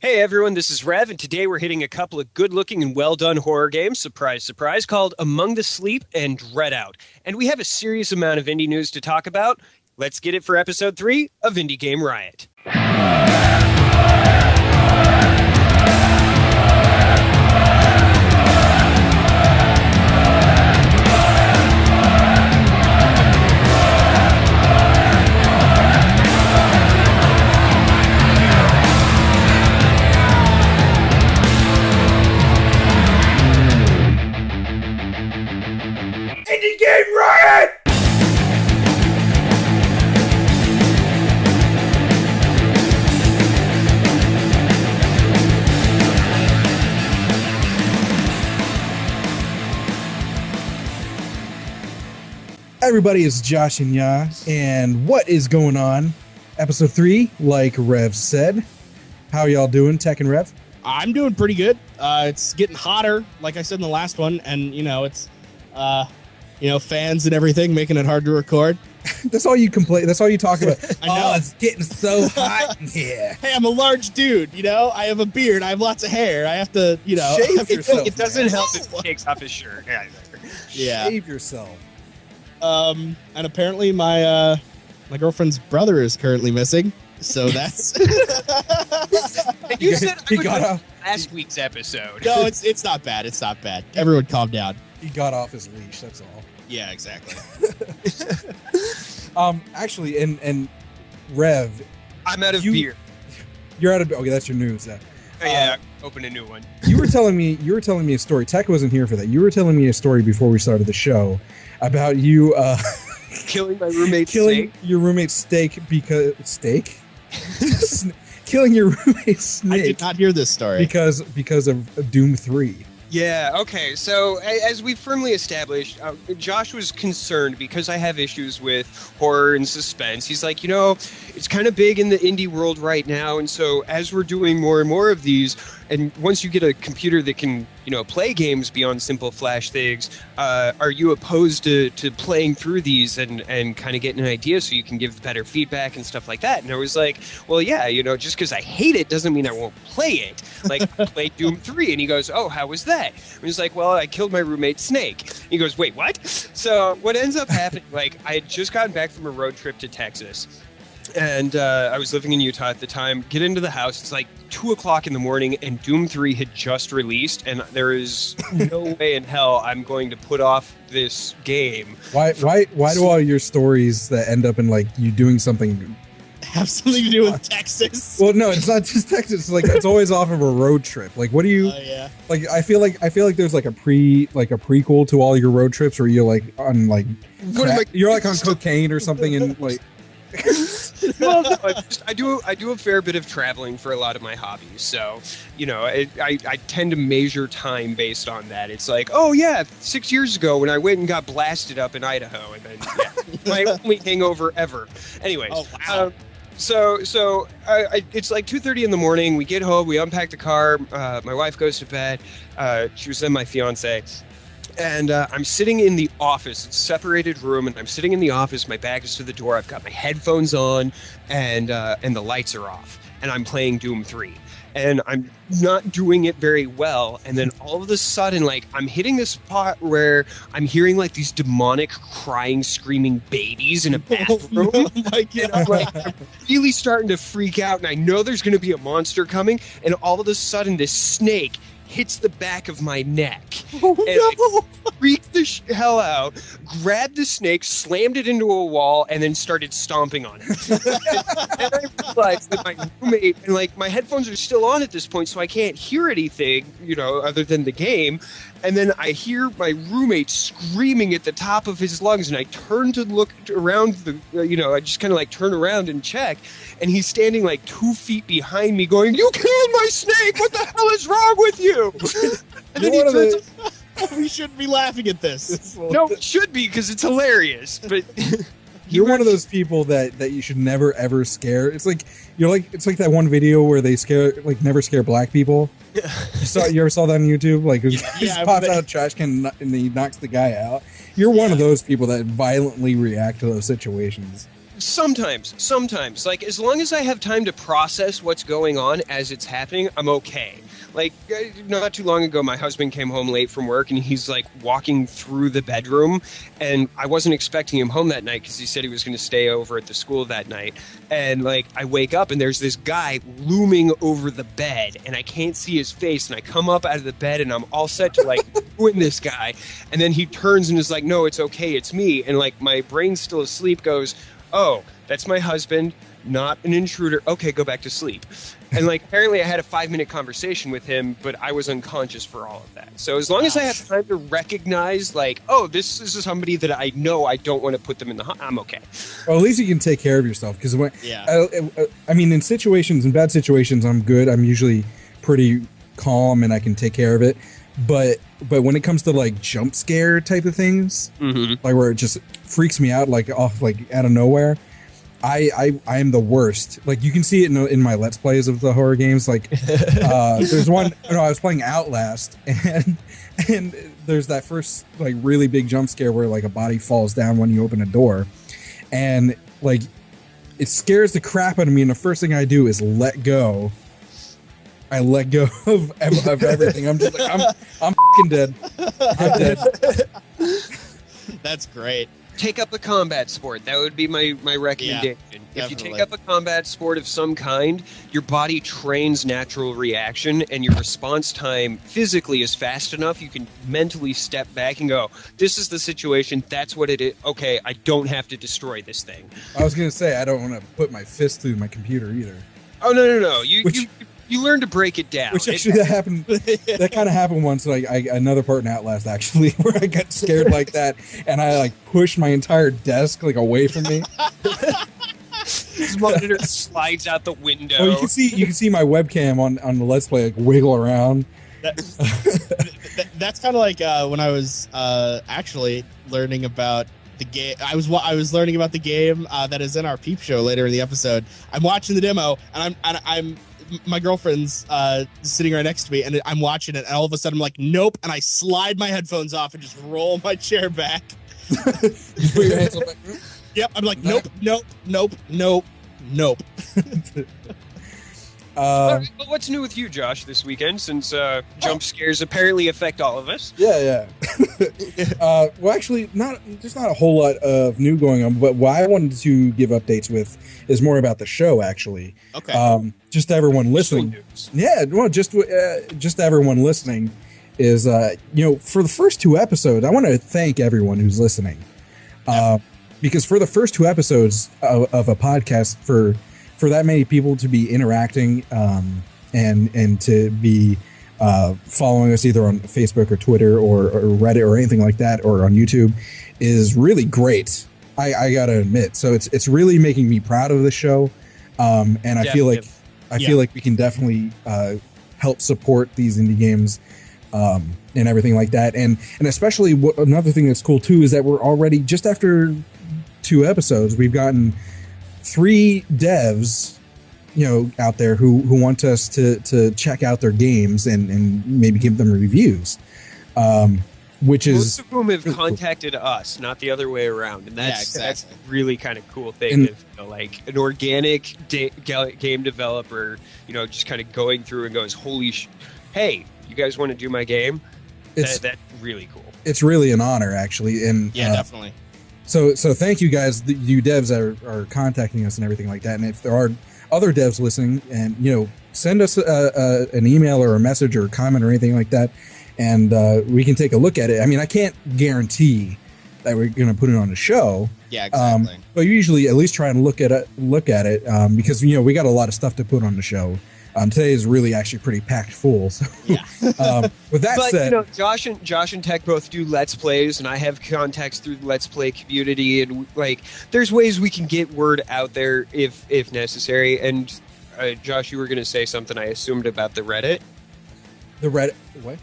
Hey everyone, this is Rev, and today we're hitting a couple of good-looking and well-done horror games, surprise, surprise, called Among the Sleep and Dreadout. And we have a serious amount of indie news to talk about. Let's get it for episode 3 of Indie Game Riot. Indie Game Riot! Everybody, it's Josh and Ya, and what is going on? Episode 3, like Rev said. How y'all doing, Tech and Rev? I'm doing pretty good. It's getting hotter, like I said in the last one, and it's fans and everything making it hard to record. That's all you complain. That's all you talk about. I know. Oh, it's getting so hot in here. Hey, I'm a large dude. I have a beard. I have lots of hair. I have to, shave yourself. It doesn't help if he takes off his shirt. Yeah. Shave yourself. And apparently my girlfriend's brother is currently missing. So that's. You said he got off last week's episode. No, it's not bad. It's not bad. Everyone, calm down. He got off his leash. That's all. Yeah, exactly. Actually, and Rev, I'm out of beer. You're out of. Okay, that's your news. Oh, yeah, open a new one. You were telling me a story. Tech wasn't here for that. You were telling me a story before we started the show about you killing my roommate's killing snake? your roommate's steak because killing your roommate's snake. I did not hear this story because of Doom 3. Yeah, okay. So, as we firmly established, Josh was concerned because I have issues with horror and suspense. He's like, it's kind of big in the indie world right now, and so as we're doing more and more of these, and once you get a computer that can, play games beyond simple Flash things, are you opposed to playing through these and kind of getting an idea so you can give better feedback and stuff like that? And I was like, well, yeah, just because I hate it doesn't mean I won't play it. Like, I played Doom 3, and he goes, oh, how was that? And he's like, well, I killed my roommate's snake. He goes, wait, what? So what ends up happening, I had just gotten back from a road trip to Texas, and I was living in Utah at the time. Get into the house. It's like 2 o'clock in the morning, and Doom 3 had just released, and there is no way in hell I'm going to put off this game. Why do all your stories that end up in you doing something have something to do with Texas? Well, no, it's not just Texas. It's always off of a road trip. What do you? Yeah. I feel like there's a prequel to all your road trips where you're on you're on cocaine or something and Well, no, I do a fair bit of traveling for a lot of my hobbies, so I tend to measure time based on that. It's like, oh yeah, 6 years ago when I went and got blasted up in Idaho, and then my only hangover ever. Anyways, oh, wow. So it's like 2:30 in the morning. We get home, we unpack the car. My wife goes to bed. She was then my fiance. And I'm sitting in the office. It's a separated room, and I'm sitting in the office. My back is to the door. I've got my headphones on, and the lights are off. And I'm playing Doom 3. And I'm not doing it very well. And then all of a sudden, I'm hitting this spot where I'm hearing these demonic crying, screaming babies in a bathroom. Oh my God. And I'm really starting to freak out. And I know there's going to be a monster coming. And all of a sudden, this snake hits the back of my neck. Oh, and no. I freaked the hell out, grabbed the snake, slammed it into a wall, and then started stomping on it. And I realized that my roommate, and my headphones are still on at this point, so I can't hear anything, other than the game. And then I hear my roommate screaming at the top of his lungs, and I turn to look around I just kind of turn around and check, and he's standing 2 feet behind me going, "You killed my snake! What the hell is wrong with you?" And then he turns we shouldn't be laughing at this. No, it should be because it's hilarious. But you're one of those people that you should never ever scare. It's it's like that one video where they never scare black people. Yeah. You ever saw that on YouTube? He just pops out a trash can and he knocks the guy out. You're one of those people that violently react to those situations. Sometimes. Like, as long as I have time to process what's going on as it's happening, I'm okay. Like, not too long ago, my husband came home late from work, and he's, like, walking through the bedroom, and I wasn't expecting him home that night because he said he was going to stay over at the school that night. And, like, I wake up, and there's this guy looming over the bed, and I can't see his face, and I come up out of the bed, and I'm all set to, like, ruin this guy. And then he turns and is like, no, it's okay, it's me. And, like, my brain's still asleep, goes, oh, that's my husband, not an intruder. Okay, go back to sleep. And, like, apparently I had a 5-minute conversation with him, but I was unconscious for all of that. So as long as I have time to recognize, like, oh, this is somebody that I know I don't want to put them in the... I'm okay. Well, at least you can take care of yourself. Because I mean, in bad situations, I'm good. I'm usually pretty calm and I can take care of it. But when it comes to, like, jump scare type of things, like where it just freaks me out, like, off, like, out of nowhere, I am the worst. Like, you can see it in my Let's Plays of the horror games. Like, there's one, I was playing Outlast, and there's that first, like, really big jump scare where, like, a body falls down when you open a door. And, like, it scares the crap out of me, and the first thing I do is let go. I let go of everything. I'm just like, I'm fucking dead. I'm dead. That's great. Take up a combat sport. That would be my recommendation. Yeah, if you take up a combat sport of some kind, your body trains natural reaction, and your response time physically is fast enough. You can mentally step back and go, this is the situation. That's what it is. Okay, I don't have to destroy this thing. I was going to say, I don't want to put my fist through my computer either. Oh, no. You learn to break it down. Which actually that happened. That kind of happened once. Like another part in Outlast, actually, where I got scared like that, and I like pushed my entire desk like away from me. His monitor slides out the window. Oh, you can see my webcam on the Let's Play like wiggle around. That's kind of like when I was actually learning about the game. I was learning about the game that is in our peep show later in the episode. I'm watching the demo, and I'm my girlfriend's sitting right next to me, and I'm watching it, and all of a sudden I'm like, nope, and I slide my headphones off and just roll my chair back. You put your hands up like, yep, I'm like, nope. Well, what's new with you, Josh, this weekend, since jump scares apparently affect all of us? Yeah. Well, actually, there's not a whole lot of new going on, but what I wanted to give updates with is more about the show, actually. Okay. Just to everyone listening. Yeah, well, just to everyone listening is, for the first 2 episodes, I want to thank everyone who's listening. Because for the first 2 episodes of a podcast, for that many people to be interacting and to be following us either on Facebook or Twitter or Reddit or anything like that, or on YouTube, is really great. I gotta admit. So it's really making me proud of the show, and I feel like we can definitely help support these indie games and everything like that. And especially another thing that's cool too is that we're already, just after 2 episodes, we've gotten 3 devs, out there who want us to check out their games and maybe give them reviews, which is most of whom have contacted us, not the other way around, and that's really kind of cool thing. And, like an organic game developer, just kind of going through and goes, hey, you guys want to do my game? That's really cool. It's really an honor, actually, and definitely. So thank you guys, you devs that are contacting us and everything like that. And if there are other devs listening, and send us an email or a message or a comment or anything like that, and we can take a look at it. I mean, I can't guarantee that we're going to put it on the show. Yeah, exactly. But usually at least try and look at it because we got a lot of stuff to put on the show. Today is really actually pretty packed full. So, with that said, Josh and Tech both do Let's Plays, and I have contacts through the Let's Play community, and there's ways we can get word out there if necessary. And Josh, you were going to say something, I assumed, about the Reddit. The Reddit, what?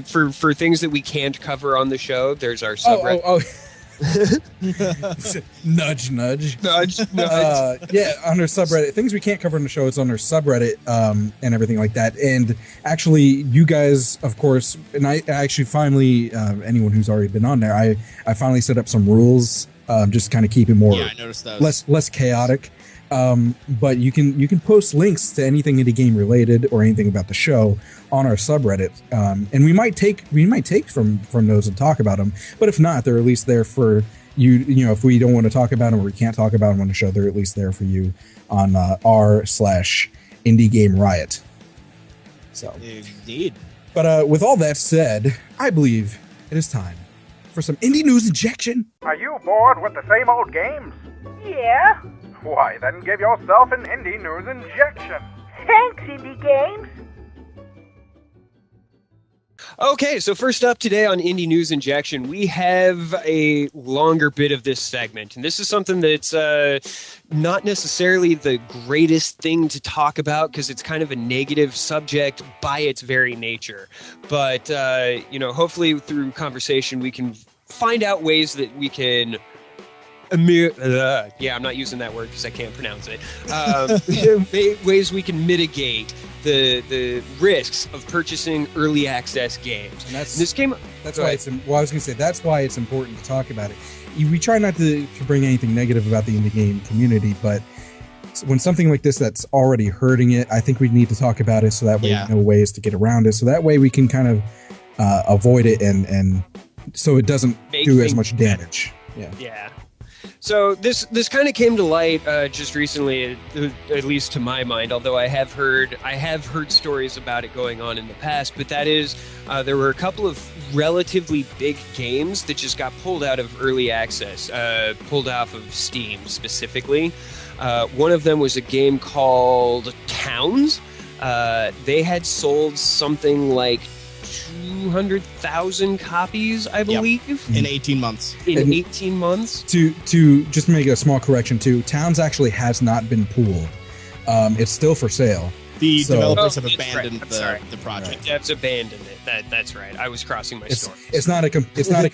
For things that we can't cover on the show, there's our subreddit. Oh. nudge. Yeah, under subreddit, things we can't cover in the show, it's under subreddit and everything like that. And actually, you guys, of course, and I actually finally, anyone who's already been on there, I finally set up some rules just kind of keep it more I noticed those. less chaotic. But you can post links to anything indie game related or anything about the show on our subreddit, and we might take from those and talk about them. But if not, they're at least there for you. You know, if we don't want to talk about them or we can't talk about them on the show, they're at least there for you on r/Indie Game Riot. So indeed. But with all that said, I believe it is time for some indie news injection. Are you bored with the same old games? Yeah. Why, then give yourself an indie news injection. Thanks, Indie Games. Okay, so first up today on Indie News Injection, we have a longer bit of this segment. And this is something that's not necessarily the greatest thing to talk about because it's kind of a negative subject by its very nature. But, hopefully through conversation, we can find out ways that we can... I'm not using that word because I can't pronounce it. Ways we can mitigate the risks of purchasing early access games. And that's why it's important to talk about it. We try not to bring anything negative about the indie game community, but when something like this that's already hurting it, I think we need to talk about it so that way we know ways to get around it. So that way we can kind of avoid it and so it doesn't do as much damage. Yeah. So this kind of came to light just recently, at least to my mind. Although I have heard stories about it going on in the past. But that is, there were a couple of relatively big games that just got pulled out of early access, pulled off of Steam specifically. One of them was a game called Towns. They had sold something like 200,000 copies, I believe, in 18 months. In 18 months. To just make a small correction too, Towns actually has not been pooled. It's still for sale. The developers have abandoned the project. The devs abandoned it. That's right. I was crossing my story. It's not a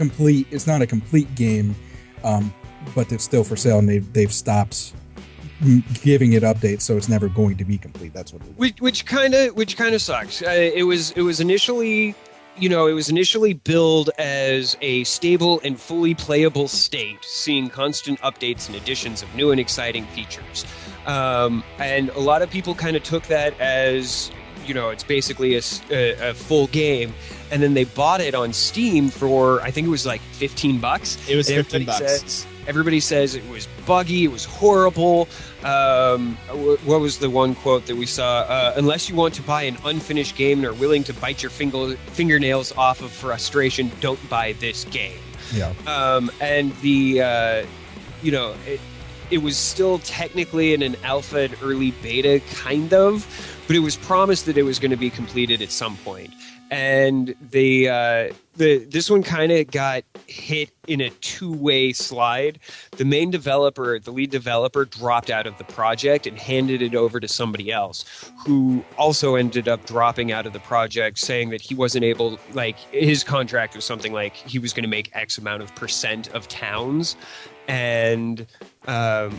complete game, but it's still for sale, and they've stopped giving it updates, so it's never going to be complete. That's what it is. Which kind of sucks. It was initially billed as a stable and fully playable state, seeing constant updates and additions of new and exciting features. And a lot of people kind of took that as, it's basically a full game. And then they bought it on Steam for, I think it was like $15. It was $15. Everybody says it was buggy, it was horrible. What was the one quote that we saw? Unless you want to buy an unfinished game and are willing to bite your fingernails off of frustration, don't buy this game. Yeah. And it was still technically in an alpha and early beta, kind of, but it was promised that it was going to be completed at some point. And this one kind of got hit in a two-way slide. The main developer, the lead developer, dropped out of the project and handed it over to somebody else, who also ended up dropping out of the project, saying that he wasn't able, his contract was something like he was going to make X amount of % of Towns, and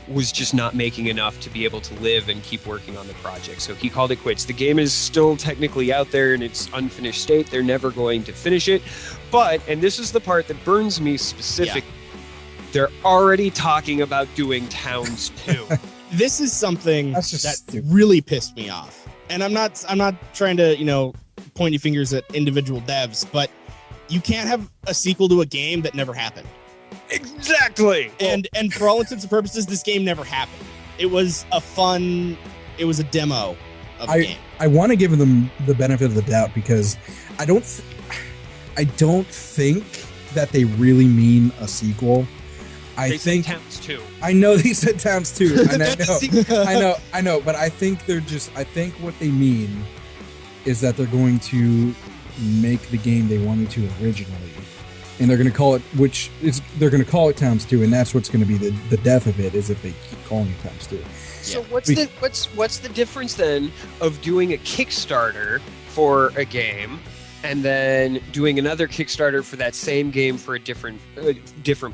was just not making enough to be able to live and keep working on the project. So he called it quits. The game is still technically out there in its unfinished state. They're never going to finish it. But, and this is the part that burns me specifically, they're already talking about doing Towns 2. This is something that really pissed me off. And I'm not trying to, pointy fingers at individual devs, but you can't have a sequel to a game that never happened. Exactly. And for all intents and purposes, this game never happened. It was a demo of the game. I want to give them the benefit of the doubt because I don't think that they really mean a sequel. They think Towns 2. I know they said Towns 2. And I know, but I think what they mean is that they're going to make the game they wanted to originally. And they're going to call it Towns 2, and that's what's going to be the death of it, is if they keep calling it Towns 2. So what's the difference then of doing a Kickstarter for a game and then doing another Kickstarter for that same game for a different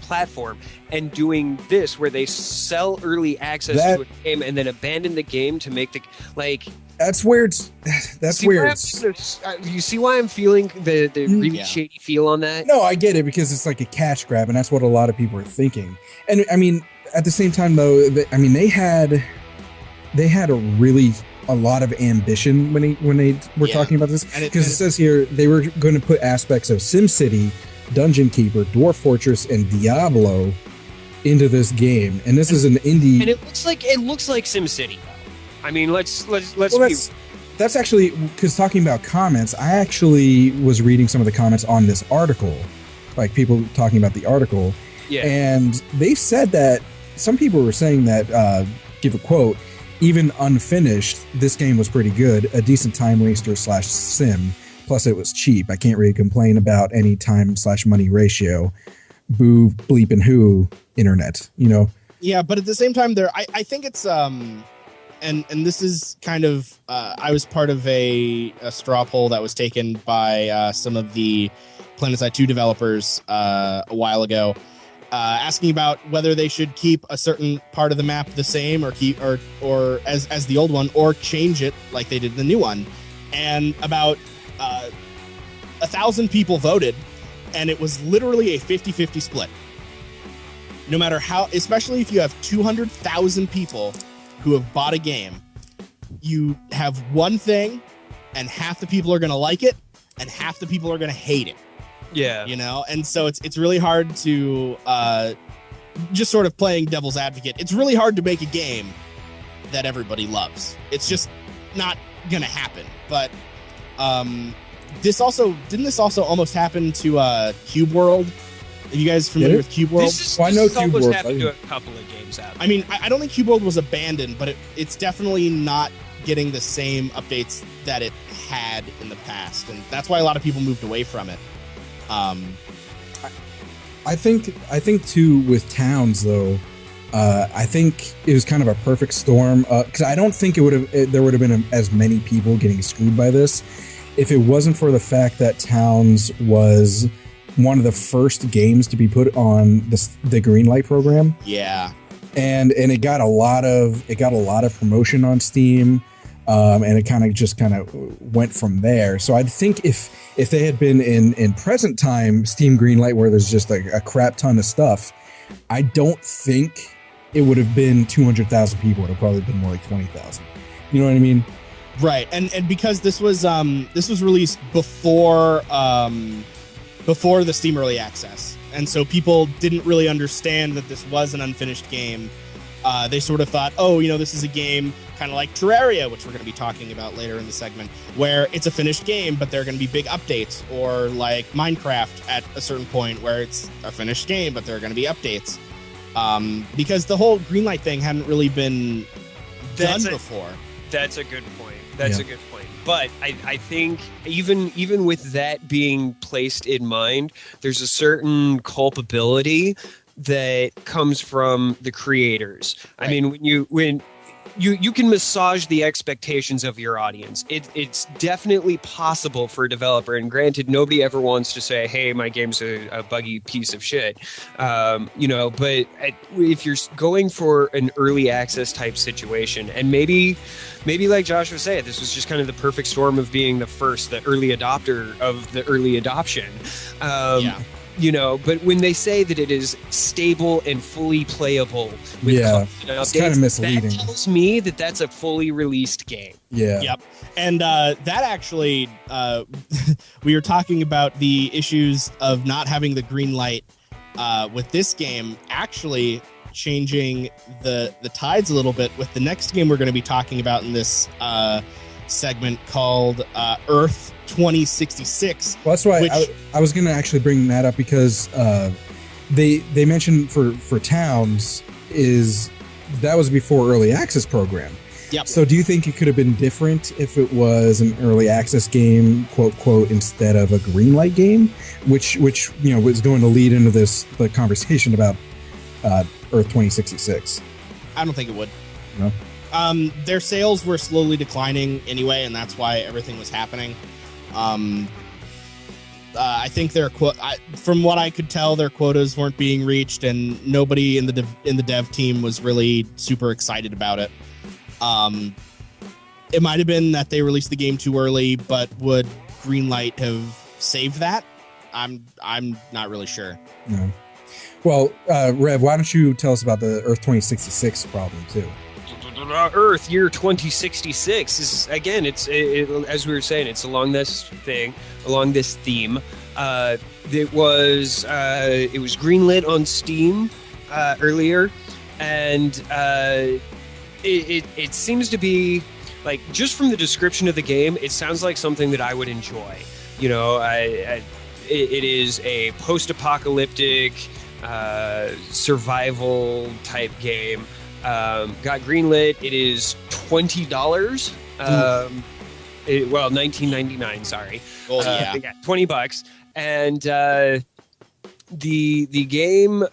platform, and doing this where they sell early access to a game and then abandon the game to make That's where it's. That's where it's. You see why I'm feeling the really shady feel on that? No, I get it because it's like a cash grab, and that's what a lot of people are thinking. And I mean, at the same time, though, they had a lot of ambition when they were talking about this, because it says here they were going to put aspects of SimCity, Dungeon Keeper, Dwarf Fortress, and Diablo into this game, and this is an indie. And it looks like SimCity. I mean, let's that's actually, because talking about comments, I actually was reading some of the comments on this article, like people talking about the article, and they said that some people were saying that, give a quote, even unfinished, this game was pretty good, a decent time waster / sim, plus it was cheap. I can't really complain about any time / money ratio. Boo, bleep, and who, internet, you know? Yeah, but at the same time, I think it's and this is kind of I was part of a straw poll that was taken by some of the PlanetSide 2 developers a while ago, asking about whether they should keep a certain part of the map the same, or keep or as the old one, or change it like they did the new one. And about 1,000 people voted, and it was literally a 50-50 split. No matter how, especially if you have 200,000 people who have bought a game, you have one thing, and half the people are going to like it, and half the people are going to hate it. Yeah, you know, and so it's really hard to just sort of playing devil's advocate. It's really hard to make a game that everybody loves. It's just not going to happen. But this also almost happen to Cube World? Are you guys familiar with Cube World? I know Cube World. Happened to a couple of games out. I mean, I don't think Cube World was abandoned, but it's definitely not getting the same updates that it had in the past, and that's why a lot of people moved away from it. I think too with Towns though, I think it was kind of a perfect storm, because I don't think there would have been as many people getting screwed by this if it wasn't for the fact that Towns was one of the first games to be put on the Greenlight program. Yeah, and it got a lot of promotion on Steam, and it kind of went from there. So I think if they had been in present time Steam Greenlight, where there's just a crap ton of stuff, I don't think it would have been 200,000 people. It would have probably been more like 20,000. You know what I mean? Right, and because this was released before the Steam Early Access, and so people didn't really understand that this was an unfinished game. They sort of thought, this is a game kind of like Terreria, which we're going to be talking about later in the segment, where it's a finished game, but there are going to be big updates, or like Minecraft at a certain point where it's a finished game, but there are going to be updates. Because the whole Greenlight thing hadn't really been done before. That's a good point. That's a good point. But I think even with that being placed in mind, there's a certain culpability that comes from the creators. Right. I mean, when you can massage the expectations of your audience. It's definitely possible for a developer, and granted, nobody ever wants to say, hey, my game's a buggy piece of shit. But if you're going for an early access type situation, and maybe like Josh was saying, this was just kind of the perfect storm of being the early adopter of the early adoption. But when they say that it is stable and fully playable with it's kind of misleading. That tells me that that's a fully released game. Yeah. Yep. And that actually, we were talking about the issues of not having the green light with this game actually changing the tides a little bit with the next game we're going to be talking about in this segment called Earth 2066. Well, that's why I was going to actually bring that up, because they mentioned for Towns that was before early access program. Yep. So do you think it could have been different if it was an early access game, quote quote, instead of a green light game, which was going to lead into the conversation about Earth 2066? I don't think it would. No. Their sales were slowly declining anyway, and that's why everything was happening. I think from what I could tell, their quotas weren't being reached, and nobody in the dev team was really super excited about it. it might have been that they released the game too early, but would Greenlight have saved that? I'm not really sure. No. Well, Rev, why don't you tell us about the Earth 2066 problem too? Earth year 2066 is, again, it's as we were saying, it's along this theme. It was greenlit on Steam earlier, and it seems to be, like, just from the description of the game, it sounds like something that I would enjoy. You know, it is a post-apocalyptic survival type game. Got greenlit. It is $20. $19.99. Sorry. Oh yeah. $20. And the game,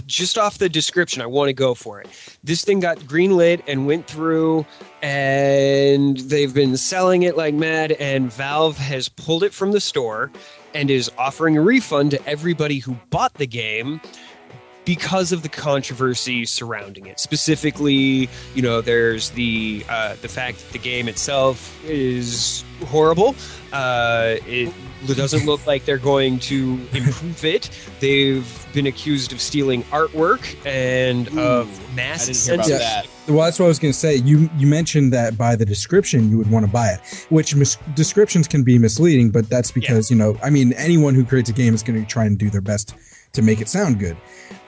just off the description, I want to go for it. This thing got greenlit and went through, and they've been selling it like mad. And Valve has pulled it from the store and is offering a refund to everybody who bought the game, because of the controversy surrounding it. Specifically, you know, there's the fact that the game itself is horrible. It doesn't look like they're going to improve it. They've been accused of stealing artwork and of mass censorship. That. Well, that's what I was going to say. You mentioned that by the description you would want to buy it, which descriptions can be misleading, but that's because, you know, I mean, anyone who creates a game is going to try and do their best to make it sound good.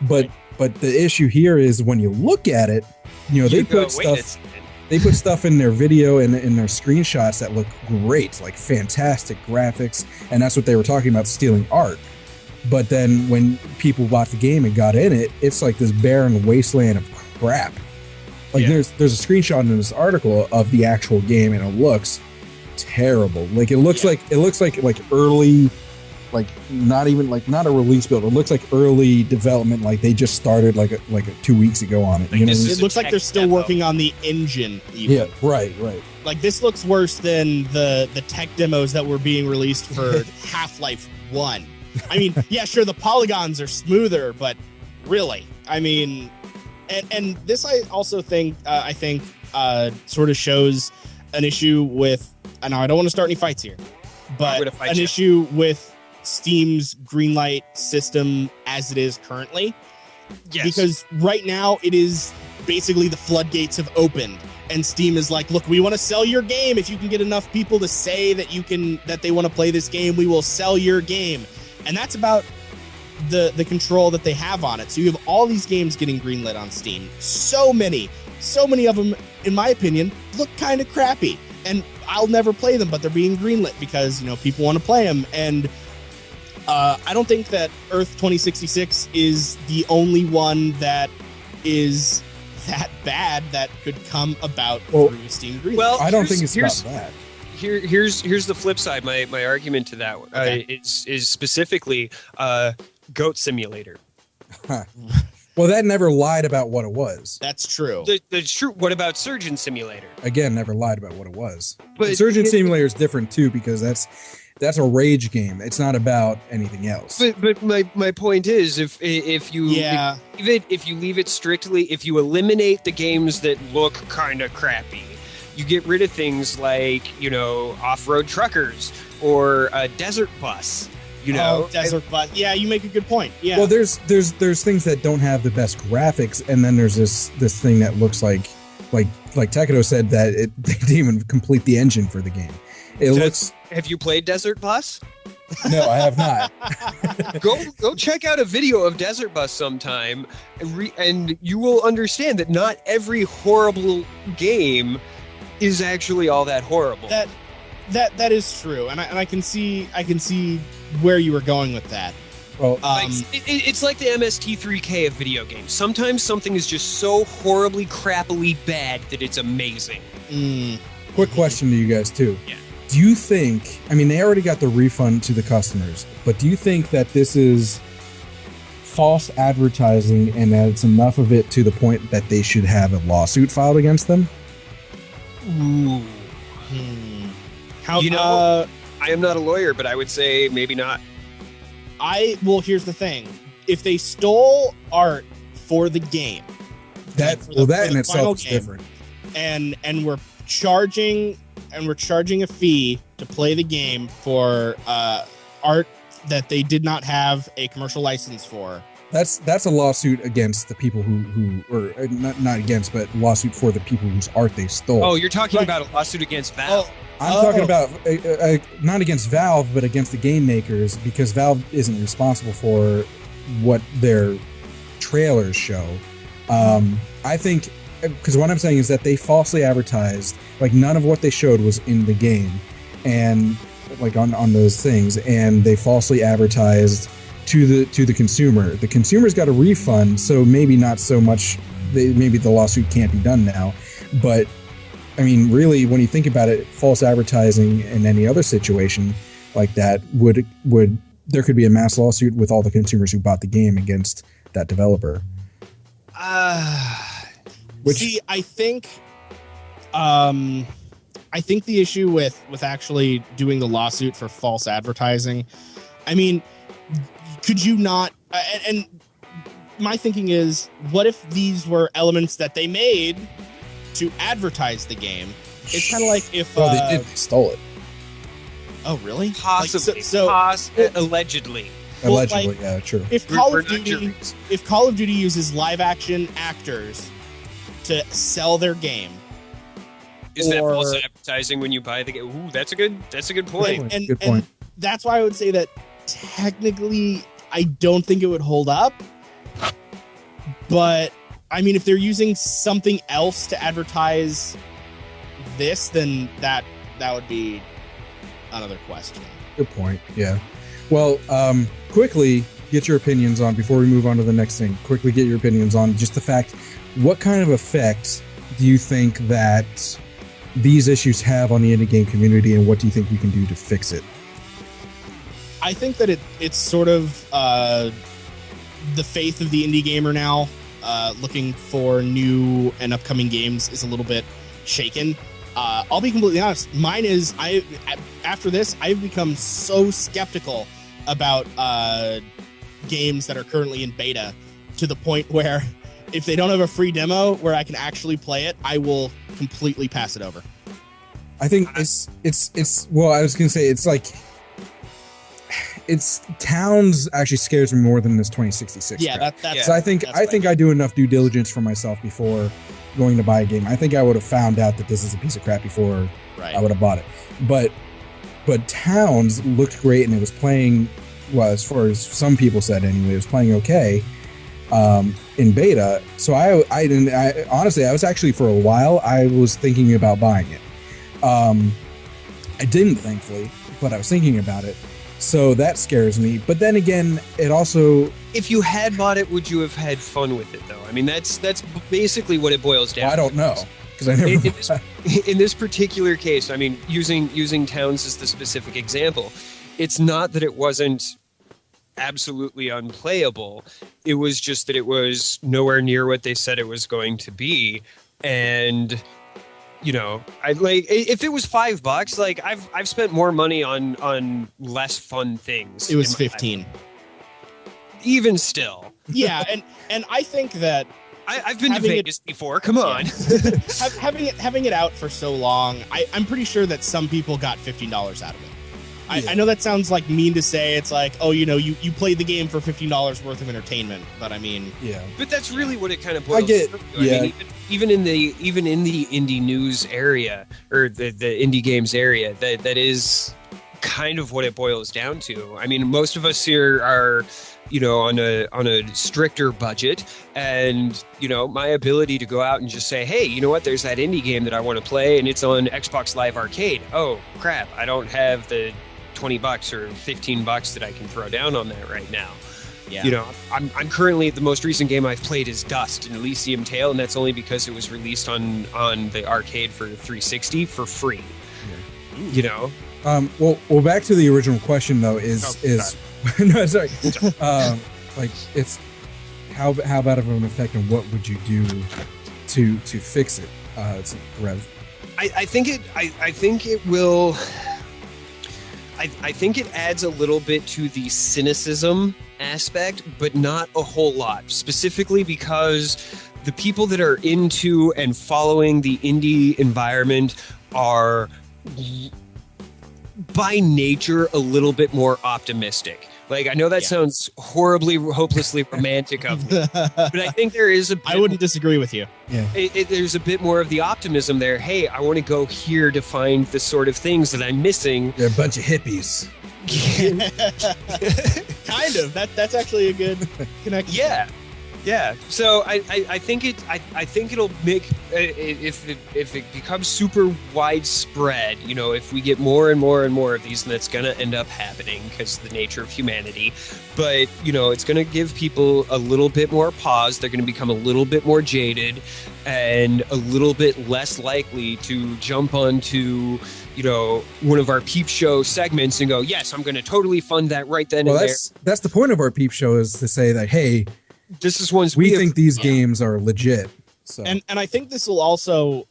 But the issue here is when you look at it, you know, they put stuff in their video and in their screenshots that look great, like fantastic graphics, and that's what they were talking about, stealing art. But then when people bought the game and got in it, it's like this barren wasteland of crap. Like there's a screenshot in this article of the actual game, and it looks terrible. Like it looks like early, like not a release build. It looks like early development, like they just started like 2 weeks ago on it. Like, you know, it looks like they're still working on the engine. Even. Yeah, right. Like this looks worse than the tech demos that were being released for Half-Life 1. I mean, yeah, sure, the polygons are smoother, but really, I mean, and this I also think sort of shows an issue with. I know I don't want to start any fights here, but an issue with Steam's Greenlight system as it is currently. Yes. Because right now it is basically the floodgates have opened, and Steam is like, look, we want to sell your game. If you can get enough people to say that they want to play this game, we will sell your game. And that's about the control that they have on it. So you have all these games getting greenlit on Steam. So many of them, in my opinion, look kind of crappy. And I'll never play them, but they're being greenlit because, you know, people want to play them. And I don't think that Earth 2066 is the only one that is that bad that could come about through Steam Greenlight. Well, I don't think it's about that. Here's the flip side. My argument to that is specifically Goat Simulator. Well, that never lied about what it was. That's true. That's true. What about Surgeon Simulator? Again, never lied about what it was. But Surgeon Simulator is different too, because that's a rage game. It's not about anything else. But my point is, if you leave it strictly, if you eliminate the games that look kind of crappy, you get rid of things like, you know, Off-Road Truckers or a Desert Bus. You know, Desert Bus. Yeah, you make a good point. Yeah. Well, there's things that don't have the best graphics, and then there's this thing that looks like Tekado said that they didn't even complete the engine for the game. Have you played Desert Bus? No, I have not. Go check out a video of Desert Bus sometime, and you will understand that not every horrible game is actually all that horrible. That is true, and I can see where you were going with that. Well, it's like the MST3K of video games. Sometimes something is just so horribly, crappily bad that it's amazing. Quick question to you guys too. Yeah. Do you think? I mean, they already got the refund to the customers, but do you think that this is false advertising and that it's enough of it to the point that they should have a lawsuit filed against them? Ooh. How, I am not a lawyer, but I would say maybe not. Here's the thing. If they stole art for the game, that in itself is different. And we're charging a fee to play the game for art that they did not have a commercial license for. That's a lawsuit against the people who or not against, but lawsuit for the people whose art they stole. Oh, you're talking about a lawsuit against Valve. I'm talking about not against Valve, but against the game makers, because Valve isn't responsible for what their trailers show. I think, because what I'm saying is that they falsely advertised, like none of what they showed was in the game, and like on those things, and they falsely advertised to the consumer. The consumer's got a refund, so maybe not so much. Maybe the lawsuit can't be done now, but I mean, really, when you think about it, false advertising in any other situation like that would there could be a mass lawsuit with all the consumers who bought the game against that developer. See, I think the issue with actually doing the lawsuit for false advertising, I mean, could you not? And my thinking is, what if these were elements that they made to advertise the game? It's kind of like if they stole it. Oh, really? Possibly. Allegedly. Allegedly, yeah, true. If Call of Duty uses live action actors to sell their game, is that false advertising when you buy the game? Ooh, that's a good point. Good point. And that's why I would say that technically I don't think it would hold up. But I mean, if they're using something else to advertise this, then that would be another question. Good point. Yeah. Well, quickly get your opinions on, before we move on to the next thing, quickly get your opinions on just the fact, what kind of effect do you think that these issues have on the indie game community, and what do you think we can do to fix it? I think that it's sort of the faith of the indie gamer now, looking for new and upcoming games, is a little bit shaken. I'll be completely honest. Mine is, after this, I've become so skeptical about games that are currently in beta, to the point where if they don't have a free demo where I can actually play it, I will completely pass it over. I think it's well, I was going to say, it's like, Towns actually scares me more than this 2066. Yeah, that's. So I think I do enough due diligence for myself before going to buy a game. I think I would have found out that this is a piece of crap before I would have bought it. But Towns looked great, and it was playing, well, as far as some people said anyway, it was playing okay in beta. So I honestly, I was actually, for a while, I was thinking about buying it. I didn't, thankfully, but I was thinking about it. So that scares me. But then again, it also... If you had bought it, would you have had fun with it, though? I mean, that's basically what it boils down to. I don't know, because I never... In this particular case, I mean, using Towns as the specific example, it's not that it wasn't absolutely unplayable. It was just that it was nowhere near what they said it was going to be. And... You know, I like, if it was $5, like I've spent more money on less fun things. It was 15. Even still. Yeah, and I think that I've been to Vegas before. Come on. having it out for so long, I'm pretty sure that some people got $15 out of it. I know that sounds like mean to say. It's like, oh, you know, you played the game for $15 worth of entertainment, but I mean, yeah. But that's really what it kind of boils down to. Yeah. I mean, even in the indie news area, or the indie games area, that is kind of what it boils down to. I mean, most of us here are, you know, on a stricter budget, and you know, my ability to go out and just say, hey, you know what, there's that indie game that I want to play, and it's on Xbox Live Arcade. Oh crap, I don't have the $20 or $15 that I can throw down on that right now. Yeah. You know, I'm currently, the most recent game I've played is Dust, an Elysium Tale, and that's only because it was released on the arcade for 360 for free. Yeah. You know. Well, back to the original question though is no, sorry. Like, it's how bad of an effect, and what would you do to fix it? Rev. I think it will. I think it adds a little bit to the cynicism aspect, but not a whole lot. Specifically because the people that are into and following the indie environment are by nature a little bit more optimistic. Like, I know that sounds horribly, hopelessly romantic of me, but I think there is I wouldn't disagree with you. Yeah. There's a bit more of the optimism there. Hey, I want to go here to find the sort of things that I'm missing. They're a bunch of hippies. Kind of. That's actually a good connection. Yeah. So I think it'll make if it becomes super widespread, you know, if we get more and more and more of these, and that's going to end up happening because of the nature of humanity. But, you know, it's going to give people a little bit more pause. They're going to become a little bit more jaded and a little bit less likely to jump onto, you know, one of our peep show segments and go, yes, I'm going to totally fund that right then and there. That's the point of our peep show, is to say that, hey, this is ones we think these games are legit. So. And I think this will also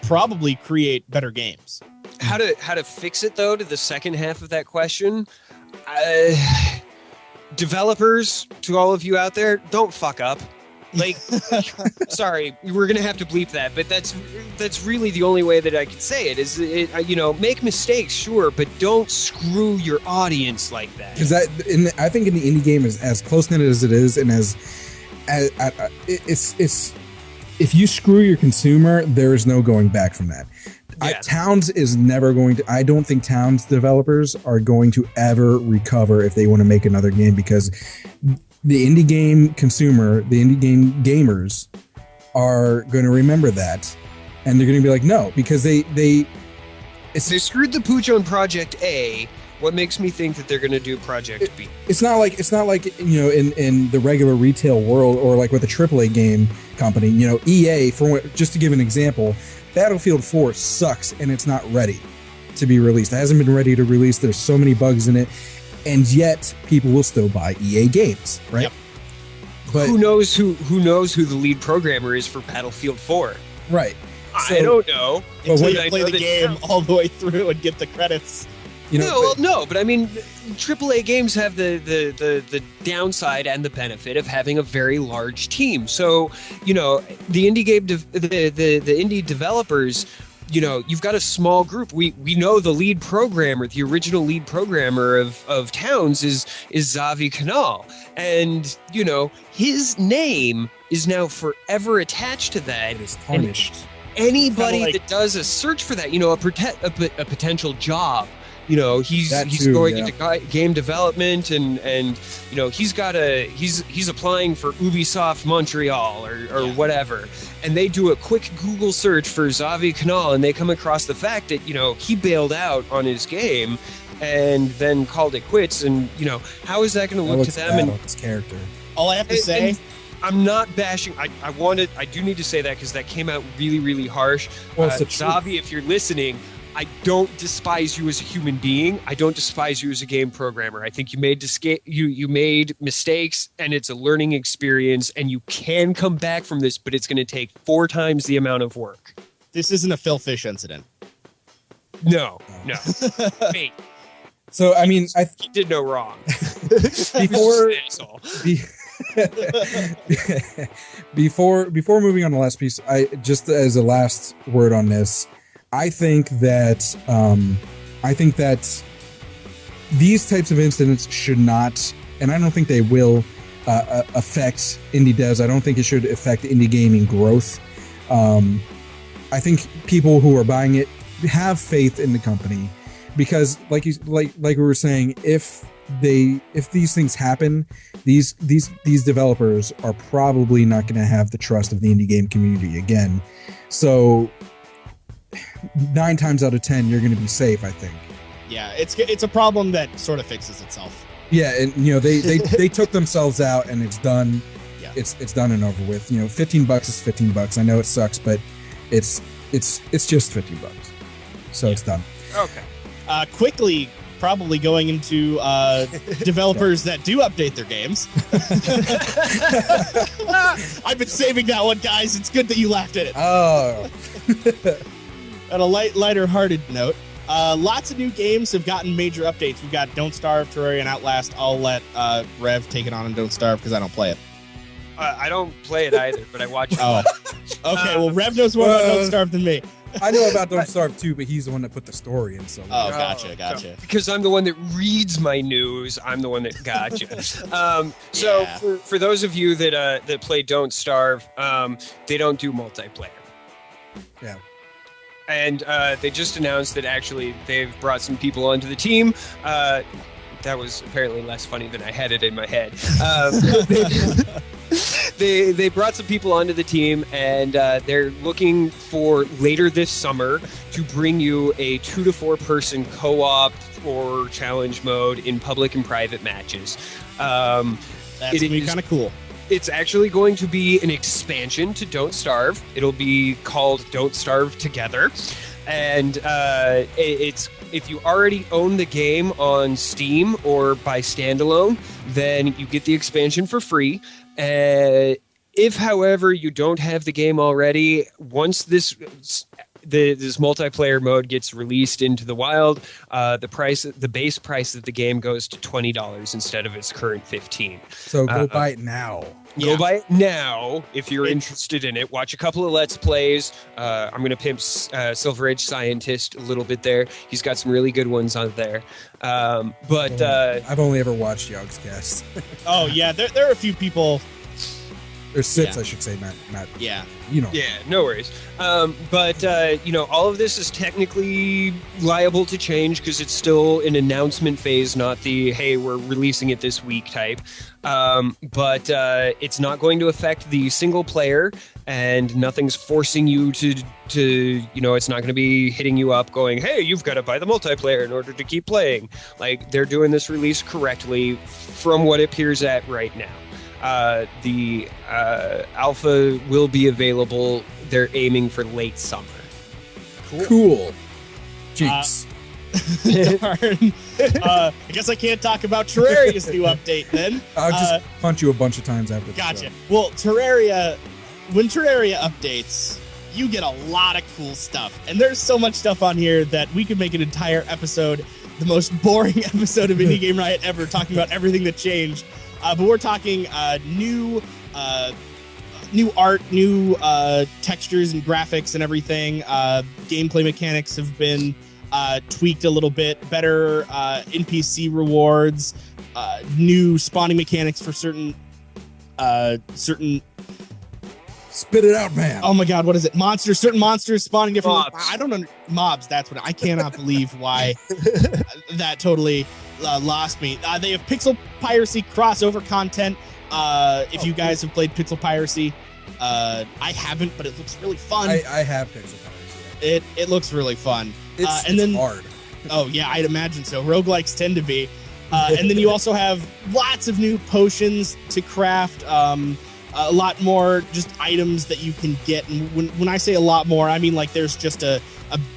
probably create better games. How to fix it, though, to the second half of that question, developers, to all of you out there, don't fuck up. Like, sorry, we're gonna have to bleep that, but that's really the only way that I could say it. You know, make mistakes, sure, but don't screw your audience like that. Because I think in the indie game, is as close knit as it is, and it's if you screw your consumer, there is no going back from that. Yeah. Towns is never going to. I don't think Towns developers are going to ever recover if they want to make another game, because the indie game consumer, the indie game gamers, are going to remember that, and they're going to be like, no, because they screwed the pooch on Project A. What makes me think that they're going to do Project B? It's not like you know, in the regular retail world, or like with a AAA game company. You know, EA, just to give an example, Battlefield 4 sucks and it's not ready to be released. It hasn't been ready to release. There's so many bugs in it. And yet, people will still buy EA games, right? Yep. But who knows who the lead programmer is for Battlefield 4? Right. I don't know. Until you play the game all the way through and get the credits. You know, but I mean, AAA games have the downside and the benefit of having a very large team. So, you know, the indie game, the indie developers, you know, you've got a small group. We know the lead programmer, the original lead programmer of Towns is Xavi Canal. And, you know, his name is now forever attached to that. It is tarnished. And anybody that does a search for that, you know, a potential job, you know, he's going into game development, and you know, he's applying for Ubisoft Montreal or whatever, and they do a quick Google search for Xavi Canal, and they come across the fact that, you know, he bailed out on his game and then called it quits. And, you know, how is that going to look to them and his character? All I have to say, I'm not bashing. I do need to say that because that came out really, really harsh. Well, Xavi, if you're listening, I don't despise you as a human being. I don't despise you as a game programmer. I think you made mistakes, and it's a learning experience, and you can come back from this, but it's going to take 4 times the amount of work. This isn't a Phil Fish incident. No. Wait. So, I mean, he did no wrong. Before moving on to the last piece, just as a last word on this, I think that these types of incidents should not, and I don't think they will, affect indie devs. I don't think it should affect indie gaming growth. I think people who are buying it have faith in the company, because, like we were saying, if these things happen, these developers are probably not going to have the trust of the indie game community again. So 9 times out of 10, you're going to be safe, I think. Yeah, it's a problem that sort of fixes itself. Yeah, and you know, they took themselves out, and it's done. Yeah. It's done and over with. You know, $15 is $15. I know it sucks, but it's just $15. So it's done. Okay. Quickly, probably going into developers that do update their games. I've been saving that one, guys. It's good that you laughed at it. Oh. On a lighter-hearted note, lots of new games have gotten major updates. We've got Don't Starve, Terreria, and Outlast. I'll let Rev take it on and Don't Starve because I don't play it. I don't play it either, but I watch it. Oh, okay. Well, Rev knows more about Don't Starve than me. I know about Don't Starve too, but he's the one that put the story in. So. Oh, gotcha. Because I'm the one that reads my news. I'm the one that gotcha. So for those of you that play Don't Starve, they don't do multiplayer. Yeah. And they just announced that actually they've brought some people onto the team. That was apparently less funny than I had it in my head. They brought some people onto the team, and they're looking for later this summer to bring you a 2 to 4 person co-op or challenge mode in public and private matches. That's gonna be kind of cool. It's actually going to be an expansion to Don't Starve. It'll be called Don't Starve Together. And it's if you already own the game on Steam or by standalone, then you get the expansion for free. If, however, you don't have the game already, once this multiplayer mode gets released into the wild, the base price of the game goes to $20 instead of its current $15. So go buy it now. Go buy it now if you're interested in it. Watch a couple of Let's Plays. I'm going to pimp Silver Edge Scientist a little bit there. He's got some really good ones on there. But I've only ever watched Yogg's cast. Oh, yeah. There are a few people. There's 6, I should say, not. Yeah. You know. Yeah, no worries. But all of this is technically liable to change because it's still an announcement phase, not the, hey, we're releasing it this week type. But it's not going to affect the single player, and nothing's forcing you to it's not going to be hitting you up going, hey, you've got to buy the multiplayer in order to keep playing. Like, they're doing this release correctly from what it appears at right now. The alpha will be available. They're aiming for late summer. Cool. Jinx. Darn. I guess I can't talk about Terraria's new update then. I'll just punch you a bunch of times after. Gotcha. Well, when Terraria updates, you get a lot of cool stuff. And there's so much stuff on here that we could make an entire episode, the most boring episode of Indie Game Riot ever, talking about everything that changed. But we're talking new art, new textures and graphics and everything. Gameplay mechanics have been tweaked a little bit. Better NPC rewards. New spawning mechanics for certain. Spit it out, man. Oh my God, what is it? Monsters. Certain monsters spawning different. Mobs. I don't mobs. That's what I cannot believe why that totally lost me. They have Pixel Piracy crossover content. If you guys have played Pixel Piracy, I haven't, but it looks really fun. I have Pixel Piracy. It looks really fun. It's hard. Oh yeah, I'd imagine so. Roguelikes tend to be. And then you also have lots of new potions to craft. A lot more just items that you can get. And when I say a lot more, I mean like there's just a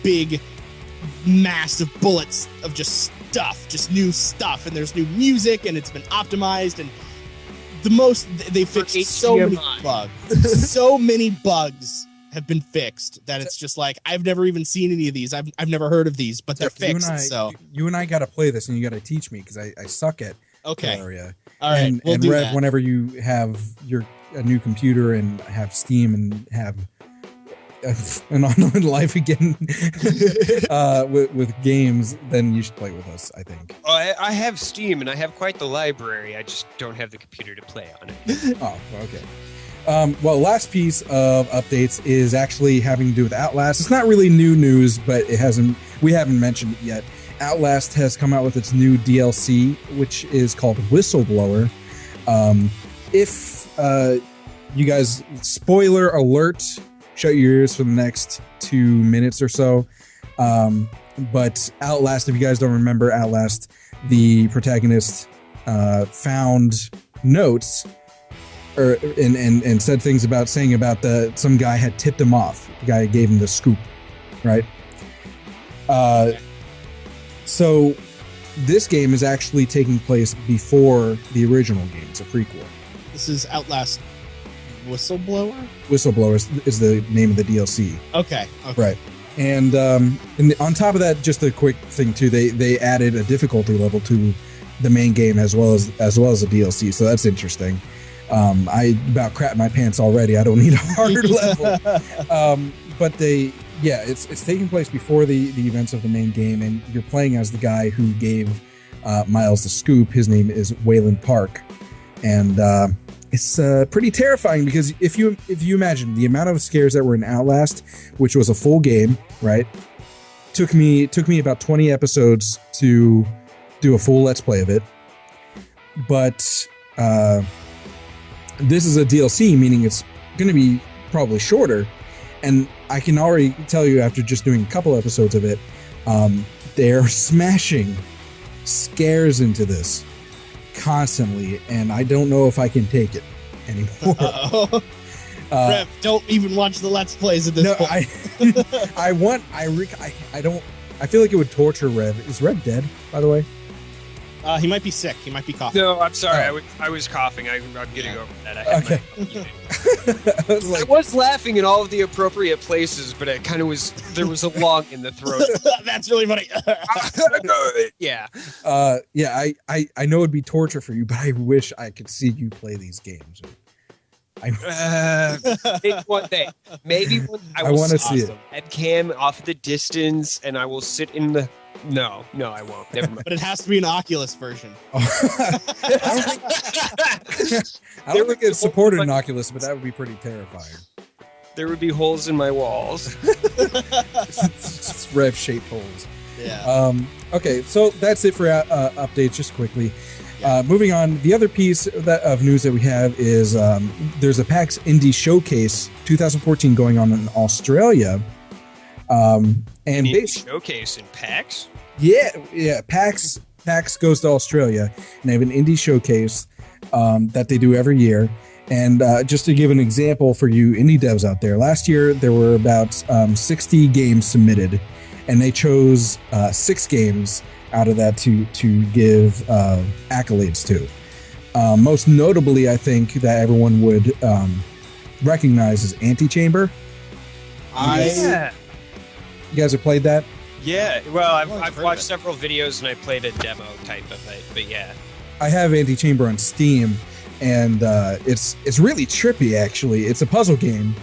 big mass of bullets of just stuff, just new stuff. And there's new music, and it's been optimized. And they fixed so many bugs. So many bugs have been fixed that it's just like, I've never even seen any of these. I've never heard of these, but they're fixed. You and I got to play this, and you got to teach me because I suck at Terraria. All right, we'll do Rev, that. Whenever you have a new computer and have Steam and have an online life again with games, then you should play with us, I think. Oh, I have Steam, and I have quite the library. I just don't have the computer to play on it. Oh, okay. Well, last piece of updates is actually having to do with Outlast. It's not really new news, but we haven't mentioned it yet. Outlast has come out with its new DLC, which is called Whistleblower. If you guys, spoiler alert, shut your ears for the next 2 minutes or so. But Outlast, if you guys don't remember Outlast, the protagonist found notes and said things about some guy had tipped him off. The guy gave him the scoop, right? So this game is actually taking place before the original game. It's a prequel. This is Outlast Whistleblower? Whistleblower is the name of the DLC. Okay. Right. And on top of that, just a quick thing too, they added a difficulty level to the main game as well as the DLC, so that's interesting. I about crap my pants already. I don't need a harder level. But it's taking place before the events of the main game, and you're playing as the guy who gave Miles the scoop. His name is Wayland Park, and it's pretty terrifying because if you imagine the amount of scares that were in Outlast, which was a full game, right? Took me about 20 episodes to do a full Let's Play of it, but this is a DLC, meaning it's going to be probably shorter. And I can already tell you after just doing a couple episodes of it, they're smashing scares into this constantly, and I don't know if I can take it anymore. Rev, don't even watch the Let's Plays at this point. I feel like it would torture Rev. Is Rev dead, by the way? He might be sick. He might be coughing. No, I'm sorry. I was coughing. I'm getting over that. I I was laughing in all of the appropriate places, but it kind of was. There was a lung in the throat. That's really funny. Yeah. I know it'd be torture for you, but I wish I could see you play these games. Maybe one day. Maybe one, I want to see it. Webcam off the distance, and I will sit in the. No, I won't. Never mind. But it has to be an Oculus version. I don't think it's supported in Oculus, but that would be pretty terrifying. There would be holes in my walls. It's Rev-shaped holes. Yeah. Okay, so that's it for updates, just quickly. Moving on, the other piece of news that we have is there's a PAX Indie Showcase 2014 going on in Australia. And Showcase in PAX? Yeah. PAX goes to Australia, and they have an indie showcase that they do every year. And just to give an example for you indie devs out there, last year there were about 60 games submitted, and they chose 6 games out of that to give accolades to. Most notably, I think that everyone would recognize is Antichamber. You guys have played that? Yeah, well, I've watched several videos and I played a demo type of it, but yeah. I have Antichamber on Steam, and it's really trippy, actually. It's a puzzle game,